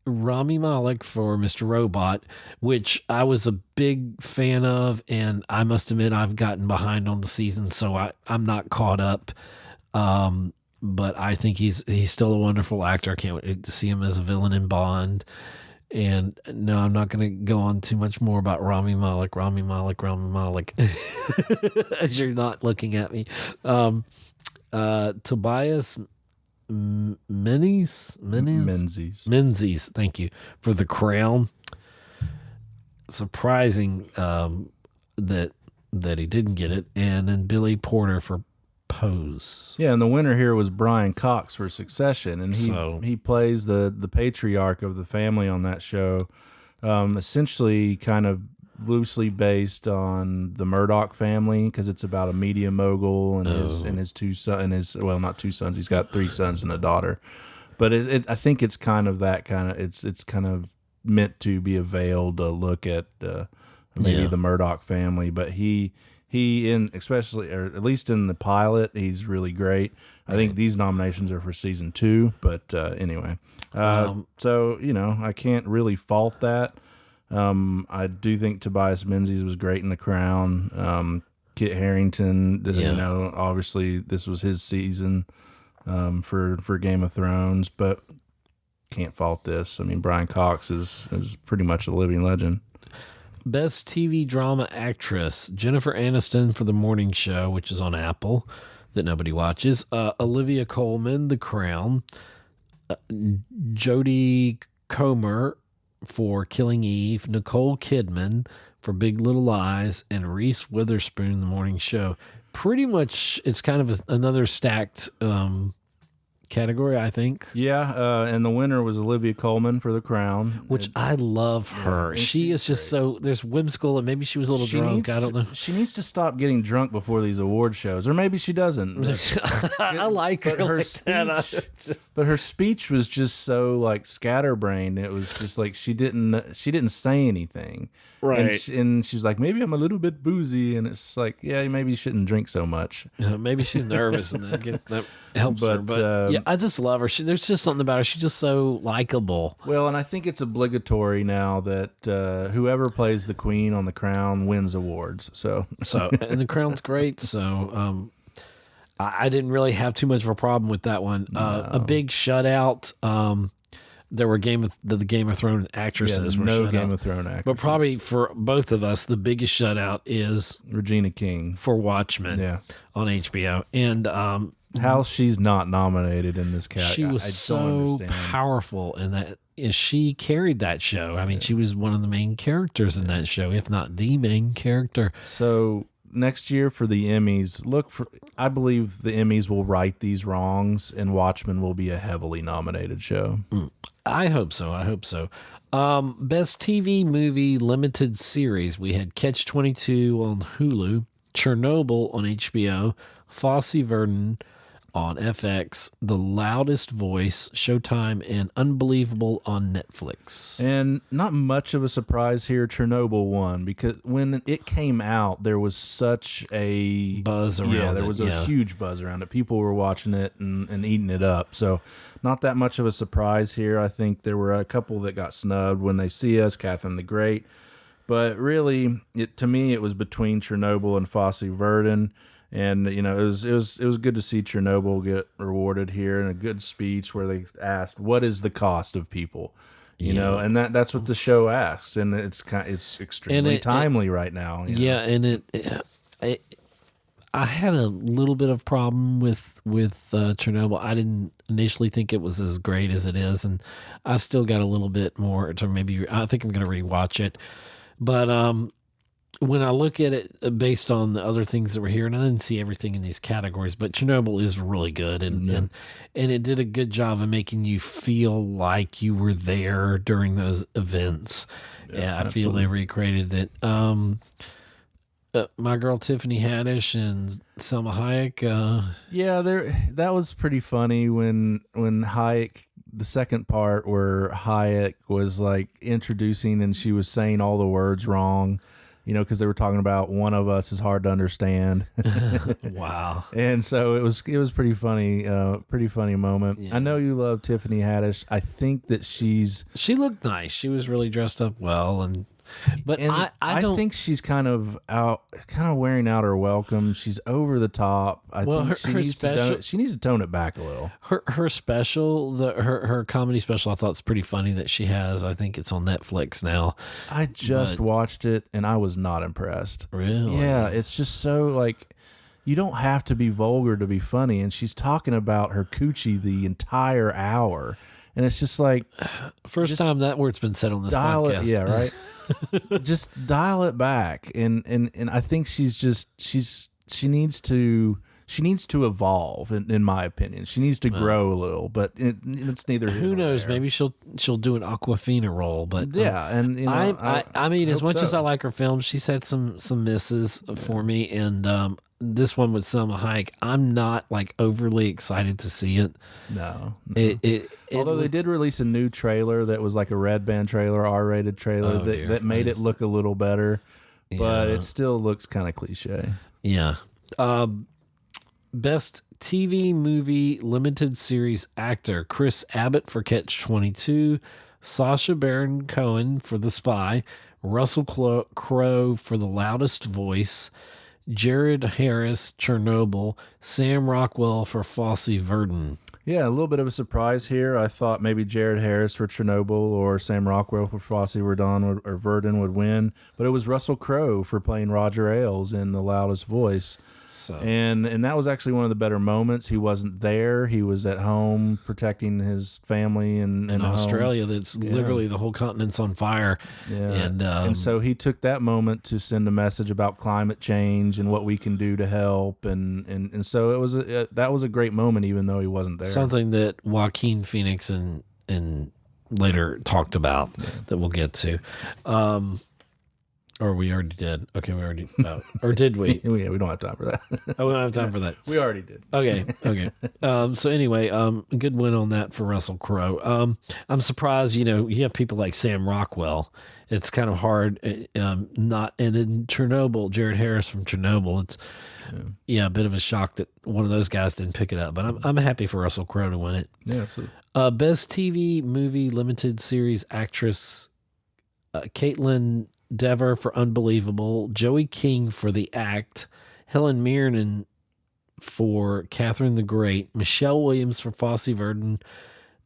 Rami Malek for Mr. Robot, which I was a big fan of, and I must admit I've gotten behind on the season, so I'm not caught up. But I think he's still a wonderful actor. I can't wait to see him as a villain in Bond. And no, I'm not going to go on too much more about Rami Malek, as you're not looking at me. Tobias Menzies, thank you, for The Crown. Surprising that he didn't get it. And then Billy Porter for Pose. Yeah, and the winner here was Brian Cox for Succession, and he plays the patriarch of the family on that show, essentially kind of loosely based on the Murdoch family, because it's about a media mogul and his two sons, not two sons, he's got 3 sons and a daughter, but I think it's kind of that kind of it's kind of meant to be a veiled look at maybe the Murdoch family, but he especially, or at least in the pilot, he's really great. I think these nominations are for season 2, but anyway. So, I can't really fault that. I do think Tobias Menzies was great in The Crown. Kit Harington, obviously this was his season for Game of Thrones, but can't fault this. I mean, Brian Cox is pretty much a living legend. Best TV drama actress, Jennifer Aniston for The Morning Show, which is on Apple, that nobody watches. Olivia Colman, The Crown. Jodie Comer for Killing Eve. Nicole Kidman for Big Little Lies. And Reese Witherspoon, The Morning Show. Pretty much, it's kind of another stacked category, I think. Yeah, and the winner was Olivia Colman for The Crown, which I love her. She is just so, there's whimsical, and maybe she was a little drunk. I don't know. She needs to stop getting drunk before these award shows, or maybe she doesn't. I like her like that. But her speech was just so like scatterbrained. It was just like she didn't say anything. Right. And she was like, maybe I'm a little bit boozy, and it's like, yeah, maybe you shouldn't drink so much. Maybe she's nervous, and that helps her. But yeah, I just love her. There's just something about her. She's just so likable. Well, and I think it's obligatory now that whoever plays the Queen on The Crown wins awards. So and The Crown's great. So I didn't really have too much of a problem with that one. No. A big shutout. There were the Game of Thrones actresses. Yeah, no Game of Thrones actresses. But probably for both of us, the biggest shutout is Regina King for Watchmen on HBO. And how she's not nominated in this category. She was so powerful in that. She carried that show. I mean, she was one of the main characters in that show, if not the main character. So next year for the Emmys, I believe the Emmys will right these wrongs, and Watchmen will be a heavily nominated show. I hope so. Best TV movie limited series. We had Catch 22 on Hulu, Chernobyl on HBO, Fosse Verdon on FX, The Loudest Voice, Showtime, and Unbelievable on Netflix. And not much of a surprise here, Chernobyl won, because when it came out, there was such a buzz around it. Yeah, there was a huge buzz around it. People were watching it and eating it up. So not that much of a surprise here. I think there were a couple that got snubbed, When They See Us, Catherine the Great. But really, to me, it was between Chernobyl and Fosse Verdon. And it was good to see Chernobyl get rewarded here in a good speech where they asked, "What is the cost of people?" And that's what the show asks, and it's extremely timely right now. Yeah, and I had a little bit of problem with Chernobyl. I didn't initially think it was as great as it is, and I still got a little bit more to maybe. I think I'm going to rewatch it, but when I look at it based on the other things that were here, and I didn't see everything in these categories, but Chernobyl is really good, and it did a good job of making you feel like you were there during those events. Yeah, I feel they recreated it. My girl Tiffany Haddish and Selma Hayek. That was pretty funny when Hayek. The second part where Hayek was like introducing and she was saying all the words wrong. Because they were talking about one of us is hard to understand. Wow. And so it was pretty funny moment. Yeah. I know you love Tiffany Haddish. I think that she looked nice. She was really dressed up well, but I think she's kind of wearing out her welcome. She's over the top. I think she needs to tone it back a little. Her special, her comedy special, I thought it's pretty funny that she has. I think it's on Netflix now. I just watched it and I was not impressed. Really? Yeah, it's just so like you don't have to be vulgar to be funny, and she's talking about her coochie the entire hour. And it's just like first time that word's been said on this podcast. Yeah, right. Just dial it back, and I think she needs to evolve. In my opinion, she needs to grow a little. But it's neither. Who knows? There. Maybe she'll do an Awkwafina role. But yeah, and I mean, as much as I like her films, she's had some misses for me, and this one with Selma Hayek, I'm not like overly excited to see it. No. Although they did release a new trailer that was like a Red Band trailer, R-rated trailer that made it look a little better. but it still looks kind of cliche. Yeah. Best TV movie limited series actor: Chris Abbott for Catch 22, Sacha Baron Cohen for The Spy, Russell Crowe for The Loudest Voice, Jared Harris, Chernobyl, Sam Rockwell for Fosse Verdon. Yeah, a little bit of a surprise here. I thought maybe Jared Harris for Chernobyl or Sam Rockwell for Fosse Verdon or Verdon would win, but it was Russell Crowe for playing Roger Ailes in The Loudest Voice. So. And that was actually one of the better moments. He wasn't there. He was at home protecting his family in Australia. home. That's literally the whole continent's on fire. Yeah. And so he took that moment to send a message about climate change and what we can do to help. And so it was that was a great moment, even though he wasn't there. Something that Joaquin Phoenix and later talked about that we'll get to. Or we already did. Okay, we already... or did we? Yeah, we don't have time for that. Oh, we don't have time for that. We already did. Okay. So anyway, good win on that for Russell Crowe. I'm surprised, you have people like Sam Rockwell. It's kind of hard not... And then Chernobyl, Jared Harris from Chernobyl, it's a bit of a shock that one of those guys didn't pick it up. But I'm happy for Russell Crowe to win it. Yeah, absolutely. Best TV movie limited series actress, Caitlin Dever for Unbelievable, Joey King for The Act, Helen Mirren for Catherine the Great, Michelle Williams for Fosse Verdon,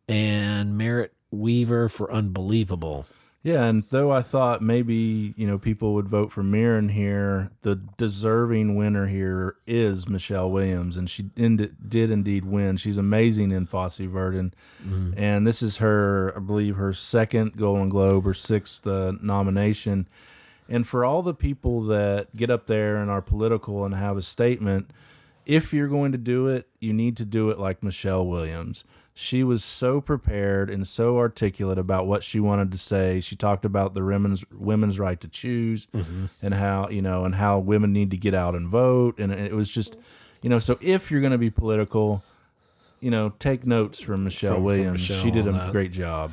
and Merritt Weaver for Unbelievable. Yeah, and though I thought maybe, people would vote for Mirren here, the deserving winner here is Michelle Williams, and she did indeed win. She's amazing in Fosse Verdon, and this is her, I believe, her second Golden Globe or sixth nomination. And for all the people that get up there and are political and have a statement, if you're going to do it, you need to do it like Michelle Williams. She was so prepared and so articulate about what she wanted to say. She talked about the women's right to choose and how women need to get out and vote. And it was just, so if you're going to be political, take notes from Michelle Williams. She did a great job.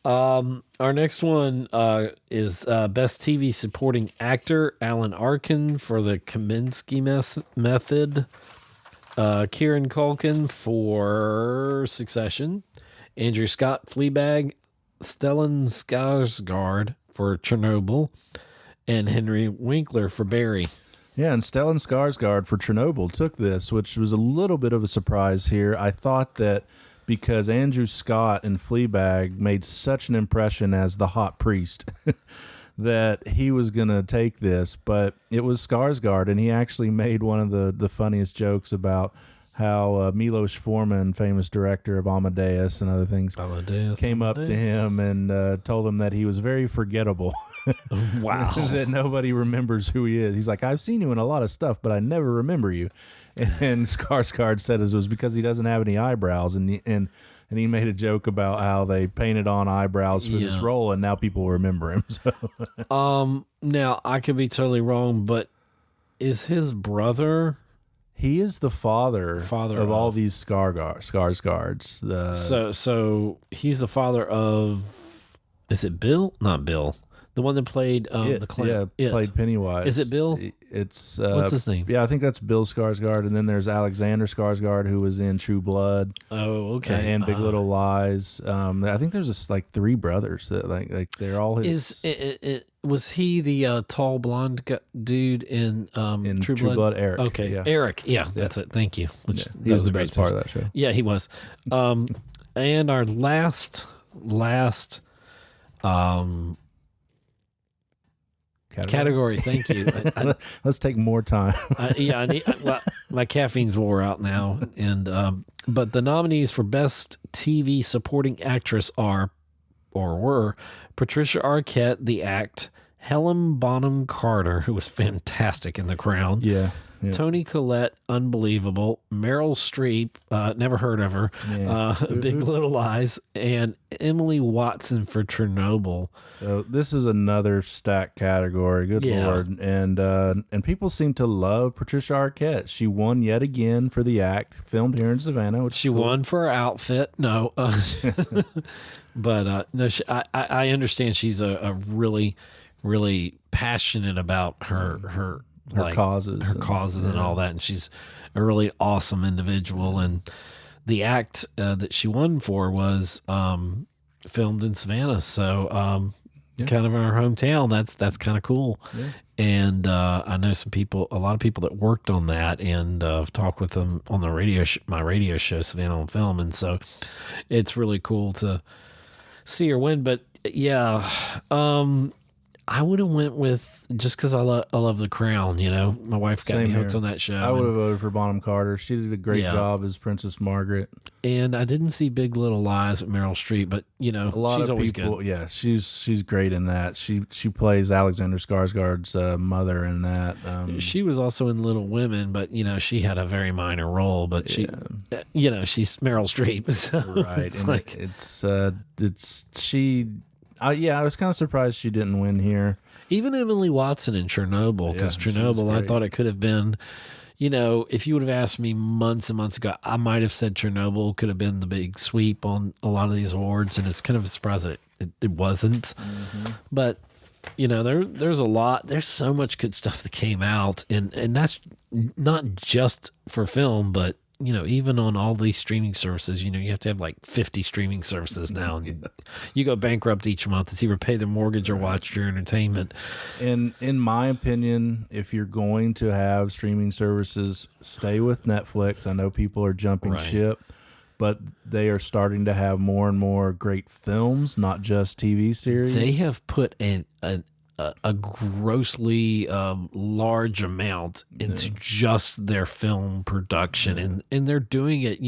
Our next one is Best TV Supporting Actor, Alan Arkin for The Kaminsky Method, Kieran Culkin for Succession, Andrew Scott, Fleabag, Stellan Skarsgård for Chernobyl, and Henry Winkler for Barry. Yeah, and Stellan Skarsgård for Chernobyl took this, which was a little bit of a surprise here. I thought that because Andrew Scott in Fleabag made such an impression as the hot priest that he was going to take this, but it was Skarsgård, and he actually made one of the funniest jokes about how Milos Forman, famous director of Amadeus and other things, came up to him and told him that he was very forgettable. Wow. That nobody remembers who he is. He's like, I've seen you in a lot of stuff, but I never remember you. And Skarsgård said it was because he doesn't have any eyebrows, and he made a joke about how they painted on eyebrows for this role, and now people remember him. So. Now I could be totally wrong, but is his brother? He is the father of all these Skarsgårds. So he's the father of. Is it Bill? Not Bill. The one that played the clown. Yeah, played Pennywise. Is it Bill? It's what's his name? Yeah, I think that's Bill Skarsgård, and then there's Alexander Skarsgård, who was in True Blood. Oh, okay. And Big Little Lies. I think there's just like three brothers that like they're all his. Was he the tall blonde dude in True Blood? Eric. Okay, yeah. Eric. Yeah, that's it. Thank you. He was the best part of that show. Yeah, he was. And our last category. Thank you. Let's take more time. I need my caffeine's wore out now, and but the nominees for Best TV Supporting Actress were Patricia Arquette, The Act, Helen Bonham Carter, who was fantastic in The Crown. Yeah. Toni Collette, Unbelievable, Meryl Streep, never heard of her, Big Little Lies, and Emily Watson for Chernobyl. So this is another stacked category. Good Lord. And people seem to love Patricia Arquette. She won yet again for The Act, filmed here in Savannah. Which she won for her outfit. No. But no, I understand she's a really really passionate about her causes and all that, and she's a really awesome individual. And the act that she won for was filmed in Savannah, so kind of in our hometown. That's kind of cool. Yeah. And I know a lot of people that worked on that, and I've talked with them on the my radio show, Savannah on Film, and so it's really cool to see her win. But yeah, I would have went with, just because I love The Crown. My wife got me hooked on that show. I would have voted for Bonham Carter. She did a great job as Princess Margaret. And I didn't see Big Little Lies with Meryl Streep, but she's always good. Yeah, she's great in that. She plays Alexander Skarsgård's mother in that. She was also in Little Women, but she had a very minor role. But she's Meryl Streep, so I was kind of surprised she didn't win here. Even Emily Watson in Chernobyl, because Chernobyl, I thought it could have been, if you would have asked me months and months ago, I might have said Chernobyl could have been the big sweep on a lot of these awards, and it's kind of a surprise that it wasn't. Mm-hmm. But, there's a lot, there's so much good stuff that came out, and that's not just for film, but even on all these streaming services, you have to have like 50 streaming services now. And you go bankrupt each month. It's either pay the mortgage or watch your entertainment. And in my opinion, if you're going to have streaming services, stay with Netflix. I know people are jumping ship, but they are starting to have more and more great films, not just TV series. They have put a grossly large amount into just their film production, and they're doing it.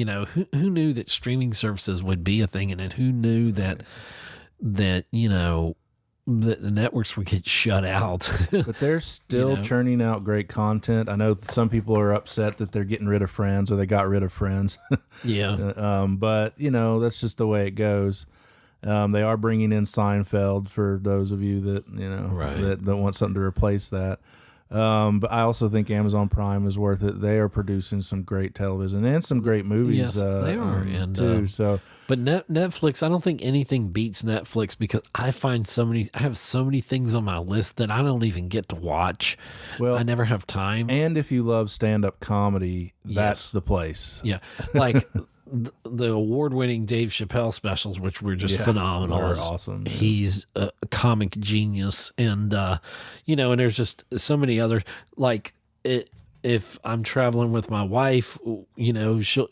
Who knew that streaming services would be a thing, and then who knew that the networks would get shut out. But they're still churning out great content. I know some people are upset that they're getting rid of Friends, or they got rid of Friends. But that's just the way it goes. They are bringing in Seinfeld for those of you that that want something to replace that. But I also think Amazon Prime is worth it. They are producing some great television and some great movies. Yes, they are, too. But Netflix, I don't think anything beats Netflix, because I have so many things on my list that I don't even get to watch. Well, I never have time. And if you love stand-up comedy, that's the place. Yeah, like. The award-winning Dave Chappelle specials, which were just phenomenal. They're awesome. Yeah. He's a comic genius, and and there's just so many other, like if I'm traveling with my wife,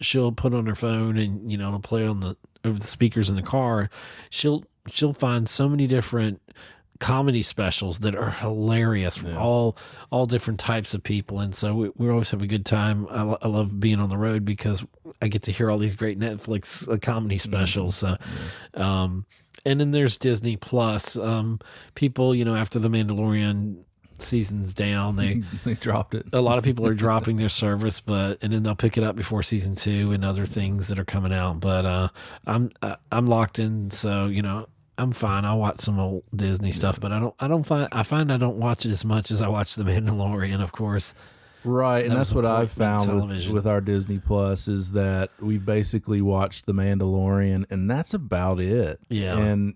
she'll put on her phone and it'll play over the speakers in the car. She'll find so many different comedy specials that are hilarious from all different types of people, and so we always have a good time. I love being on the road because I get to hear all these great Netflix comedy specials. And then there's Disney Plus. People, after the Mandalorian season's down, they dropped it. A lot of people are dropping their service, and then they'll pick it up before season 2 and other things that are coming out. But I'm locked in, so I'm fine. I'll watch some old Disney stuff, but I find I don't watch it as much as I watch The Mandalorian, of course. Right, and that's what I've found with our Disney Plus, is that we've basically watched The Mandalorian, and that's about it. Yeah. And,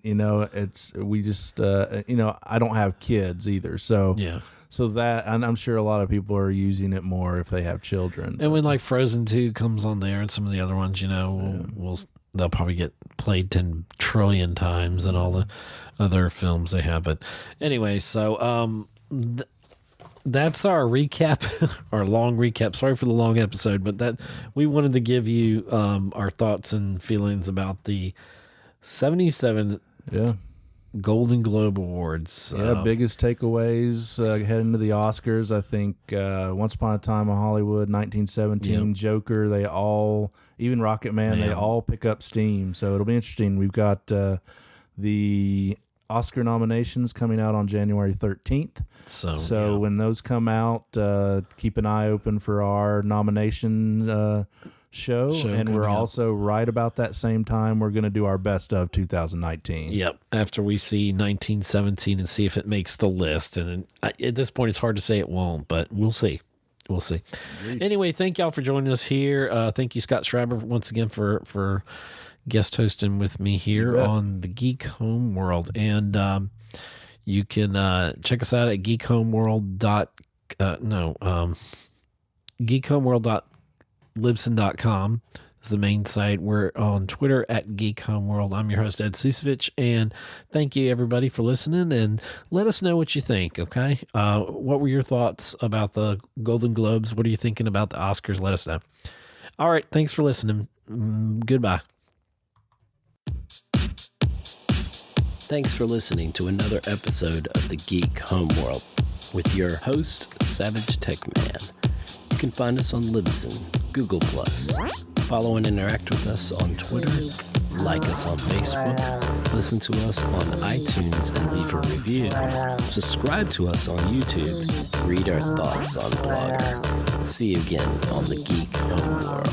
we just, I don't have kids either, so so that, and I'm sure a lot of people are using it more if they have children. And when, like, Frozen 2 comes on there and some of the other ones, they'll probably get played 10 trillion times and all the other films they have. But anyway, so that's our recap, our long recap. Sorry for the long episode, but that we wanted to give you our thoughts and feelings about the 77 Golden Globe Awards. Biggest takeaways heading to the Oscars. I think Once Upon a Time in Hollywood, 1917, Joker, they all, even Rocket Man, they all pick up steam. So it'll be interesting. We've got the Oscar nominations coming out on January 13th. So when those come out, keep an eye open for our nomination show, and we're also right about that same time we're going to do our best of 2019. Yep, after we see 1917 and see if it makes the list. And at this point it's hard to say it won't, but we'll see. Anyway, thank y'all for joining us here. Thank you, Scott Schreiber, once again for guest hosting with me here on the Geek Homeworld. And You can check us out at geekhomeworld.libsyn.com is the main site. We're on Twitter at Geek Homeworld. I'm your host, Ed Ciucevich, and thank you, everybody, for listening, and let us know what you think, okay? What were your thoughts about the Golden Globes? What are you thinking about the Oscars? Let us know. All right, thanks for listening. Goodbye. Thanks for listening to another episode of the Geek Homeworld with your host, Savage Tech Man. You can find us on Libsyn, Google+. Follow and interact with us on Twitter, like us on Facebook, listen to us on iTunes and leave a review, subscribe to us on YouTube, read our thoughts on Blogger. See you again on the Geek Homeworld.